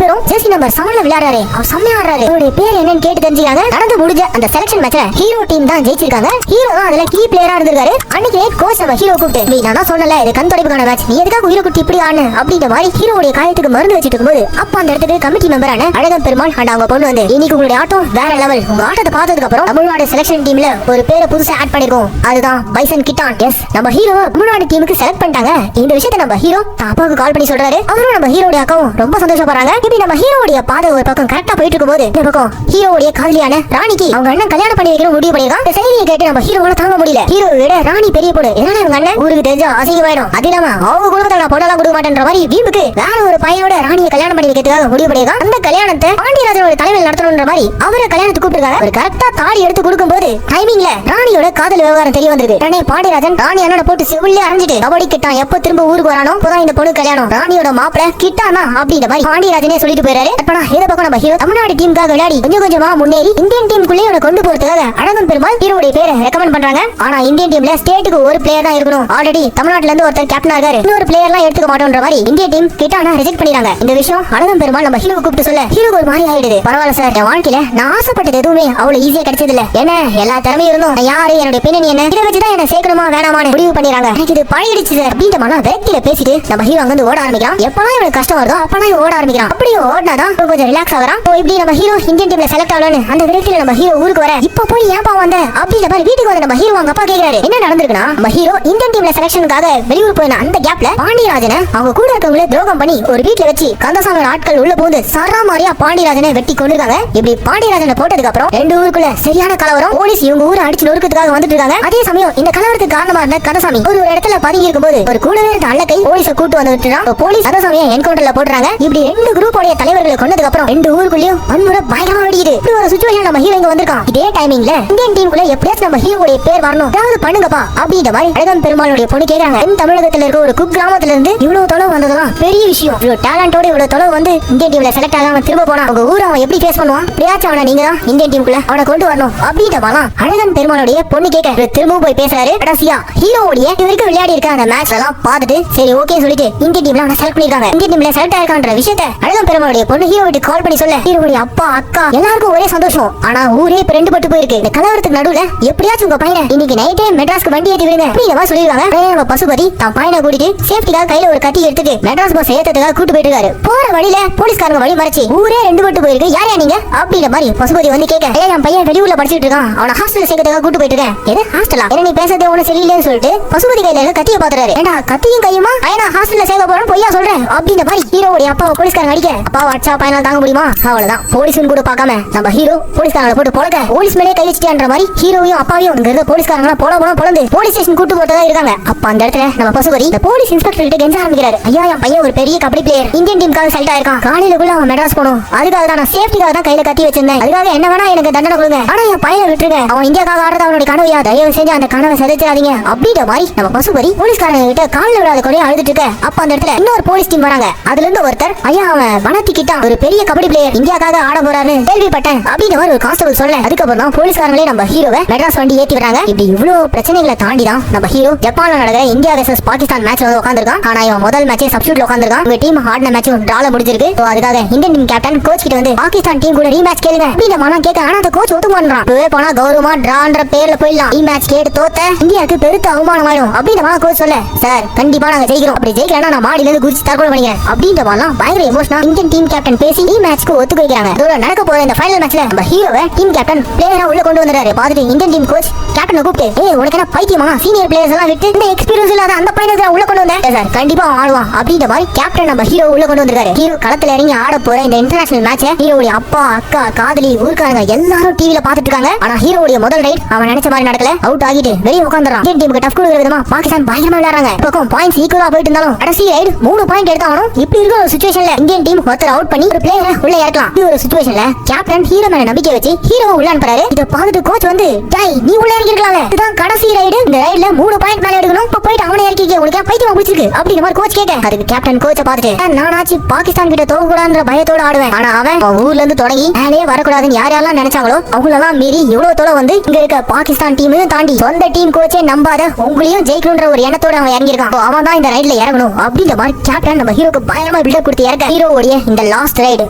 பேரும் ஜெர்சி நம்பர் 7ல விளையாடுறாரு. அவர் செம்மையா ஆடுறாரு. அவருடைய பேர் என்னன்னு கேட்டு தெரிஞ்சுக்காங்க. நடந்து முடிஞ்ச அந்த செலக்ஷன் மேட்ச்ல ஹீரோ டீம் தான் ஜெயிச்சிருக்காங்க. ஹீரோ தான் அதுல கீ பிளேயரா இருந்திருக்காரு. அன்னைக்கு கோச் நம்ம ஹீரோ கூப்பிட்டு, நீ நான் சொன்னல இது கண் தொடைப்புக்கான மேட்ச், நீ எதுக்காக ஹீரோ குட்டி இப்படி ஆடு அப்படின்ற மாதிரி ஹீரோவுடைய காயத்துக்கு மருந்து வச்சிட்டு இருக்கும்போது அப்ப அந்த இடத்துக்கு கமிட்டி மெம்பரான அழகன் பெருமாள் அண்ட் அவங்க பொண்ணு வந்து, இன்னைக்கு உங்களுடைய ஆட்டம் வேற லெவல், உங்க ஆட்டத்தை பார்த்ததுக்கு அப்புறம் தமிழ்நாடு செலக்ஷன் டீம்ல ஒரு பேரை புதுசா ஆட் பண்ணிருக்கோம், அதுதான் பைசன் கிட்டான். எஸ், நம்ம ஹீரோ தமிழ்நாடு டீமுக்கு செலக்ட் பண்ணிட்டாங்க. இந்த விஷயத்தை நம்ம ஹீரோ அப்பாவுக்கு கால் பண்ணி சொல்றாரு. அவரும் நம்ம ஹீரோடைய அக்காவும் ரொம்ப சந்தோஷப்படுறாங்க. இப்படி நம்ம ஹீரோவுடைய பாதை ஒரு பக்கம் கரெக்டா போயிட்டு இருக்கும்போது இந்த பக்கம் ஹீரோவுடைய காதலியான ராணிக்கு அவங்க அண்ணன் கல்யாணம் பண்ணி வைக்கணும் முடிவு பண்ணிருக்கான். இந்த செய்தியை கேட்டு நம்ம ஹீரோவால தாங்க முடியல. ஹீரோவை விட ராணி பெரிய பொண்ணு, ஏன்னா இவங்க அண்ணன் ஊருக்கு தெரிஞ்சா அசிங்கமாயிடும், அது இல்லாம அவங்க குடும்பத்துல நான் பொண்ணெல்லாம் கொடுக்க மாட்டேன்ற மாதிரி வீம்புக்கு வேற ஒரு பையனோட ராணியை கல்யாணம் பண்ணி வைக்கிறதுக்காக முடிவு பண்ணிருக்கான். அந்த கல்யாணத்தை பாண்டியராஜனோட தலைமையில் நடத்தணும்ன்ற மாதிரி அவரை கல்யாணத்துக்கு கூப்பிட்டுருக்காங்க. ஒரு கரெக்டா தாடி எடுத்து கொடுக்கும் போது டைமிங்ல ராணியோட காதல் விவகாரம் தெரிய வந்திருக்கு. உடனே பாண்டியராஜன் ராணி அண்ணனை போட்டு சிவில்ல அரைஞ்சிட்டு கபடி கிட்டான் எப்ப திரும்ப ஊருக்கு வரானோ அப்பதான் இந்த பொண்ணு கல்யாணம், ராணியோட மாப்பிள கிட்டானா அப்படின்ற மாதிரி பாண்டியராஜனே சொல்லிட்டு போயிறாரு. இந்த பக்கம் நம்ம ஹீரோ தமிழ்நாடு டீமுக்காக விளையாடி கொஞ்சம் கொஞ்சமா முன்னேறி இந்தியன் டீமுக்குள்ளே இவனை கொண்டு போறதுக்காக அழகன் பெருமாள் ஹீரோடைய பேரை ரெக்கமெண்ட் பண்றாங்க. ஆனா இந்தியன் டீம்ல ஸ்டேட்டுக்கு ஒரு பிளேயர் தான் இருக்கணும், ஆல்ரெடி தமிழ்நாட்டுல இருந்து ஒருத்தர் கேப்டனா இருக்காரு, இன்னொரு பிளேயர் எல்லாம் எடுத்துக்க மாட்டோம்ன்ற மாதிரி இந்தியன் டீம் கிட்டானா ரிஜெக்ட் பண்ணிடுறாங்க. இந்த விஷயம் அழகன் பெருமாள் நம்ம ஹீரோவை கூப்பிட்டு சொல்ல ஹீரோக்கு ஒரு மாதிரி ஆயிடுது. பரவாயில்ல சார், என் வாழ்க்கையில நான் ஆசைப்பட்டது எதுவுமே அவ்வளவு ஈஸியா கிடைச்சது இல்ல, என்ன எல்லா திறமையும் இருந்தும் யாரு என்னுடைய பின்னணி என்ன இதை வச்சுதான் என்ன சேர்க்கணுமா வேணாமான்னு முடிவு பண்ணிடுறாங்க. எனக்கு இது பழகிடுச்சு சார் அப்படின்ற மாதிரி வெற்றியில பேசிட்டு நம்ம ஹீரோ அங்க ஓட ஆரம்பிக்கிறான். எப்பெல்லாம் இவனுக்கு கஷ்டம் வருதோ அப்பெல்லாம் ஓட ஆரம்பிக்கிறான். அப்படியே ஓடினாதான் கொஞ்சம் ரிலாக்ஸ் ஆகிறான். இப்படி நம்ம ஹீரோ இந்தியன் டீம்ல செலக்ட் ஆகலன்னு அந்த விதத்துல நம்ம ஹீரோ ஊருக்கு வர, இப்ப போய் ஏன்பா வந்த அப்படின்ற மாதிரி வீட்டுக்கு வந்து நம்ம ஹீரோ அவங்க அப்பா கேக்குறாரு. என்ன நடந்திருக்குன்னா, நம்ம ஹீரோ இந்தியன் டீம்ல செலக்ஷனுக்காக வெளியூர் போயின அந்த கேப்ல பாண்டியராஜனை அவங்க கூட இருக்கவங்களே துரோகம் பண்ணி ஒரு வீட்டுல வச்சு கந்தசாமி ஆட்கள் உள்ள போது சராமாரியா பாண்டியராஜனை வெட்டி கொண்டிருக்காங்க. இப்படி பாண்டியராஜனை போட்டதுக்கு அப்புறம் ரெண்டு ஊருக்குள்ள சரியான கலவரம். போலீஸ் இவங்க ஊரை அடிச்சு நொறுக்கிறதுக்காக வந்துட்டு இருக்காங்க. அதே சமயம் இந்த கலவரத்துக்கு காரணமா இருந்த கந்தசாமி ஒரு இடத்துல பதுங்கி இருக்கும்போது ஒரு கூடவே இருந்த அல்லக்கை போலீஸ கூட்டு வந்து விட்டுறான். போலீஸ் கந்தசாமியை என்கவுண்டர்ல போடுறாங்க. இப்படி ரெண்டு குரூப்போட தலைவர்களை கொண்டதுக்கு அப்புறம் ரெண்டு ஊருக்குள்ளயும் வன்முறை பயங்கரமா வெடிக்குது. இப்படி ஒரு சிச்சுவேஷன் நம்ம ஹீரோ இங்க வந்திருக்கான். இதே டைமிங்ல இந்தியன் டீமுக்குள்ள எப்படியாச்சும் நம்ம ஹீரோடைய பேர் வரணும், ஏதாவது பண்ணுங்கப்பா அப்படின்ற மாதிரி அழகன் பெருமாளுடைய பொண்ணு கேக்குறாங்க. தென் தமிழகத்துல இருக்க ஒரு குக் கிராமத்துல இருந்து இவ்வளவு தொலைவு வந்ததெல்லாம் பெரிய விஷயம். இவ்வளவு டேலண்டோட இவ்வளவு தொலைவு வந்து இந்தியன் டீம்ல செலக்ட் ஆகாம திரும்ப போனா அவங்க ஊரை அவன் எப்படி ஃபேஸ் பண்ணுவான், எப்படியாச்சும் அவனை நீங்க தான் இந்தியன் டீமுக்குள்ள அவனை கொண்டு வரணும் அப்படின்ற மாதிரி அழகன் பெருமாளுடைய பொண்ணு கேட்க திரும்பவும் போய் பேசுறாரு. கடைசியா ஹீரோவுடைய இவருக்கு விளையாடி இருக்க அந்த மேட்ச் எல்லாம் பார்த்துட்டு சரி ஓகே சொல்லிட்டு இந்தியன் டீம்ல அவனை செலக்ட் பண்ணிருக்காங்க. இந்தியன் டீம்ல செலக்ட் ஆயிருக்கான்ற விஷயத்தை அழகன் பெருமாளுடைய பொண்ணு ஹீரோ வீட்டுக்கு கால் பண்ணி சொல்ல ஹீரோவுடைய அப்பா அக்கா எல்லாருக்கும் ஒரே சந்தோஷம். ஆனா ஊரே இப்ப ரெண்டு பட்டு போயிருக்கு. இந்த கலவரத்துக்கு நடுவுல எப்படியாச்சும் உங்க பையனை இன்னைக்கு நைட்டே மெட்ராஸ்க்கு வண்டி ஏத்தி விடுங்க அப்படிங்கிற சொல்லிருக்காங்க. நம்ம பசுபதி தான் பையனை கூட்டிட்டு சேஃப்டிக்காக கையில ஒரு கத்தி எடுத்துட்டு மெட்ராஸ் பஸ் ஏத்ததுக்காக கூட்டு போயிட்டு இருக்காரு. போற வழியில போலீஸ்காரங்க வழி மறைச்சு ஊரே ரெண்டு பட்டு போயிருக்கு, யாரையா நீங்க அப்படிங்கிற மாதிரி பசுபதி வந்து கேட்க, என் பையன் வெளியூர்ல படிச்சுட்டு இருக்கான், அவனை ஹாஸ்டல் சேர்க்கறதுக்காக கூட்டு போயிட்டு இருக்கேன். எது ஹாஸ்டலா, என்ன நீ பேசுறது ஒண்ணு சரியில்லைன்னு சொல்லிட்டு பசுபதி கையில கத்தியை பாத்துறாரு. ஏண்டா கத்தியும் கையுமா பையனா ஹாஸ்டல்ல சேர்க்க போறேன் பொய்யா சொல்றேன் அப்படிங்கிற மாதிரி ஹீரோவுடைய அப்பா போலீஸ்காரங்க அடிக்க, அப்பா வாட்சா பையனால் தாங்க முடியுமா, அவ்வளவுதான் போலீஸ்னு கூட பார்க்காம நம்ம ஹீரோ போலீஸ்காரங்களை போட்டு பொழக்க போலீஸ் மேலே கை வச்சுட்டான்ற மாதிரி ஹீரோவையும் அப்பாவையும் இங்க போலீஸ்காரங்களா பொழந்து போலீஸ் ஸ்டேஷன் கூட்டு போட்டதா இருக்காங்க. அப்ப அந்த இடத்துல நம்ம பசுபதி இந்த போலீஸ் இன்ஸ்பெக்டர் கிட்ட கெஞ்ச ஆரம்பிக்கிறாரு. ஐயா என் பையன் ஒரு பெரிய கபடி பிளேயர், இந்தியன் டீமுக்காக செலக்ட் ஆயிருக்கான், காலையில அவன் மெட்ராஸ் போகணும், அதுக்காக தான் நான் சேஃப்டிக்காக தான் கையில கத்தி வச்சிருந்தேன், அதுக்காக என்ன வேணா எனக்கு தண்டனை கொடுங்க, ஆனா என் பையனை விட்டுருங்க, அவன் இந்தியாக்காக ஆடுறது அவனுடைய கனவையா, தயவு செஞ்சு அந்த கனவை சிதைச்சிடாதீங்க அப்படின்ற மாதிரி நம்ம பசுபதி போலீஸ்காரங்க கிட்ட காலில் விடாத கூட அழுதுட்டு இருக்க. அப்ப அந்த இடத்துல இன்னொரு போலீஸ் டீம் வராங்க. அதுல இருந்து ஒருத்தர், ஐயா அவன் வனத்திக்கிட்டான் ஒரு பெரிய கபடி பிளேயர், இந்தியாக்காக ஆட போறாரு கேள்விப்பட்டேன் அப்படின்னு ஒரு கான்ஸ்டபிள் சொல்ல, அதுக்கப்புறம் தான் போலீஸ்காரங்களே நம்ம ஹீரோவை மெட்ராஸ் வண்டி ஏத்தி வராங்க. இப்படி இவ்வளவு பிரச்சனைகளை தாண்டி தான் நம்ம ஹீரோ ஜப்பான்ல நடக்கிற இந்தியா வெர்சஸ் பாகிஸ்தான் மேட்ச் வந்து உட்காந்துருக்கான். ஆனா இவன் முதல் மேட்சே சப்ஸ்டியூட்ல உட்காந்துருக்கான். உங்க டீம் ஆடின மேட்சும் டிரால முடிஞ்சிருக்கு. அதுக்காக இந்தியன் டீம் கேப்டன் கோச் கிட்ட வந்து பாகிஸ்தான் டீம் கூட ரீமேட்ச் கேளுங்க அப்படின்னு மனம் கேட்க, ஆனா அந்த கோச் ஒத்துக்குவான்றான். போனா கௌரவமா டிரான்ற பேர்ல போயிடலாம், ரீமேட்ச் கேட்டு தோத்த இந்தியாவுக்கு பெருத்த அவமானம் ஆயிடும் அப்படின்னு கோச் சொல்ல, சார் கண்டிப்பா நாங்க ஜெயிக்கிறோம், அப்படி ஜெயிக்கலன்னா நான் மாடியில இருந்து குதிச்சு தற்கொலை பண்ணிக்கிறேன் அப்படின்ற மாதிரிலாம் பயங்கர எமோஷனா இந்தியன் டீம் கேப்டன் பேசி ரீமேட்ச்க்கு ஒத்துக்க வைக்கிறாங்க. இதோட நடக்க போற இந்த ஃபைனல் மேட்ச்ல நம்ம ஹீரோவை டீம் கேப்டன் பிளேயரா உள்ள கொண்டு வந்துறாரு. பார்த்துட்டு இந்தியன் டீம் கோச் கேப்டனை கூப்பிட்டு, உனக்கு என்ன பைத்தியமா, சீனியர் பிளேயர்ஸ் எல்லாம் விட்டு இந்த எக்ஸ்பீரியன்ஸ் இல்லாத அந்த பையனை உள்ள கொண்டு வந்தேன் சார், கண்டிப்பா ஆடுவான் அப்படின்ற மாதிரி கேப்டன் நம்ம ஹீரோ உள்ள கொண்டு வந்திருக்காரு. ஹீரோ களத்துல இறங்கி ஆட போற இந்த இன்டர்நேஷனல் மேட்ச் ஹீரோவுடைய அப்பா அக்கா காதலி ஊர்க்காரங்க எல்லாரும் டிவில பாத்துட்டு இருக்காங்க. ஆனா ஹீரோவுடைய முதல் ரைட் அவன் நினைச்ச மாதிரி நடக்கல, அவுட் ஆகிட்டு வெளியே உட்காந்துறான். இந்தியன் டீமுக்கு டஃப் கொடுக்குற விதமா பாகிஸ்தான் பயங்கரமா விளையாடுறாங்க. பக்கம் பாயிண்ட்ஸ் ஈக்குவலா போயிட்டு இருந்தாலும் கடைசி ரைட் 3 பாயிண்ட் எடுத்தாலும் இப்படி இருக்க இன்னொரு சுச்சுவேஷன்ல இந்தியன் டீம் ஒருத்தர் அவுட் பண்ணி ஒரு பிளேயரை உள்ள இறக்கலாம். இந்த ஒரு சுச்சுவேஷன்ல கேப்டன் ஹீரோ மேல நம்பிக்கை வச்சு ஹீரோவை உள்ள அனுப்புறாரு. இத பார்த்துட்டு கோச் வந்து டேய் நீ உள்ள இறங்கிருக்கலாம்ல, இதுதான் கடைசி ரைடு, இந்த ரைடுல 3 பாயிண்ட் மேல எடுக்கணும், இப்ப போயிட்டு அவனை இறக்கிக்க, உனக்கு பைத்தியம் பிடிச்சிருக்கு அப்படிங்கிற மாதிரி கோச் கேட்க, அதுக்கு கேப்டன் கோச்சை பார்த்துட்டு நானாச்சு பாகிஸ்தான் கிட்ட தோக்க கூடாதுன்ற பயத்தோட ஆடுவேன், ஆனா அவன் ஊர்ல இருந்து தொடங்கி மேலே வரக்கூடாதுன்னு யாரெல்லாம் நினைச்சாங்களோ அவங்களெல்லாம் மீறி இவ்வளவு தோலை வந்து இங்க இருக்க பாகிஸ்தான் டீம் தாண்டி சொந்த டீம் கோச்சே நம்பாத உங்களையும் ஜெயிக்கணும்ன்ற ஒரு எண்ணத்தோட அவன் இறங்கிருக்கான். அவன் தான் இந்த ரைட்ல இறங்கணும் அப்படின்ற மாதிரி கேப்டன் நம்ம ஹீரோக்கு பயமா பில்டப் கொடுத்து இறக்க, ஹீரோவுடைய இந்த லாஸ்ட் ரைடு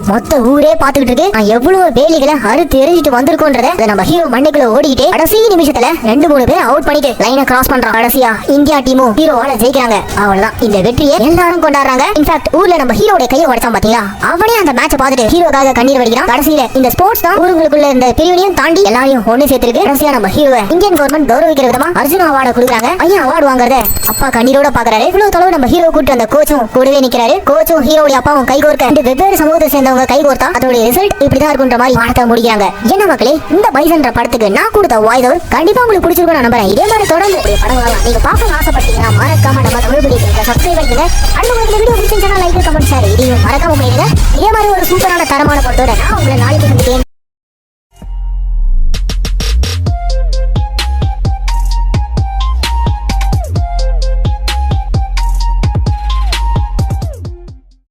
மொத்த ஊரே பாத்துக்கிட்டு இருக்கு. நான் எவ்வளவு வேலிகளை அறுத்து எரிஞ்சிட்டு வந்திருக்கோன்றத நம்ம ஹீரோ மண்ணுக்குள்ள ஓடிட்டு கடைசி நிமிஷத்துல 2-3 பேர் அவுட் பண்ணிட்டு லைனை கிராஸ் பண்றான். கடைசியா இந்தியா டீமும் ஹீரோவால ஜெயிக்கிறாங்க. அவ்வளவுதான், இந்த வெற்றியை எல்லாரும் கொண்டாடுறாங்க. இன்ஃபேக்ட் ஊர்ல நம்ம ஹீரோட கையை உடைச்சான் பாத்தீங்களா, அவனே அந்த மேட்சை பார்த்துட்டு ஹீரோக்காக கண்ணீர் வடிக்கிறான். கடைசியில இந்த ஸ்போர்ட்ஸ் தான் ஊருக்குள்ள இந்த பிரிவினையும் தாண்டி எல்லாரையும் ஒண்ணு சேர்த்திருக்கு. கடைசியா நம்ம ஹீரோவை இந்தியன் கவர்மெண்ட் கௌரவிக்கிற விதமா அர்ஜுன் அவார்டு கொடுக்குறாங்க. ஐயா அவார்டு வாங்குறத அப்பா கண்ணீரோட பாக்குறாரு. இவ்வளவு தொலைவு நம்ம ஹீரோ கூட்டு அந்த கோச்சும் கூடவே நிக்கிறாரு. கோச்சும் ஹீரோடைய அப்பாவும் கை கோர்க்க வெவ்வேறு சமூகத்தை சேர்ந்தவங்க கை கோர்த்தா அதோட ரிசல்ட் இப்படிதான் இருக்குன்ற மாதிரி படத்தை முடிக்கிறாங்க. என்ன மக்களே, இந்த பைசன்ற படத்துக்கு நான் கொடுத்த வாய்ஸ் கண்டிப்பா உங்களுக்கு பிடிச்சிருக்கும் நான் நம்புறேன். இதே மாதிரி தொடர்ந்து படம் வரலாம். நீங்க பார்க்க ஆசைப்பட்டீங்கன்னா மறக்காம நம்ம தமிழ் பிடிக்கிற சப்ஸ்கிரைப் பண்ணுங்க. அடுத்த வீடியோ பிடிச்சிருந்தா லைக் கமெண்ட் ஷேர் இதையும் மறக்காம பண்ணிடுங்க. இதே மாதிரி ஒரு சூப்பரான தரமான படத்தோட நான் உங்களை நாளைக்கு சந்திக்கிறேன்.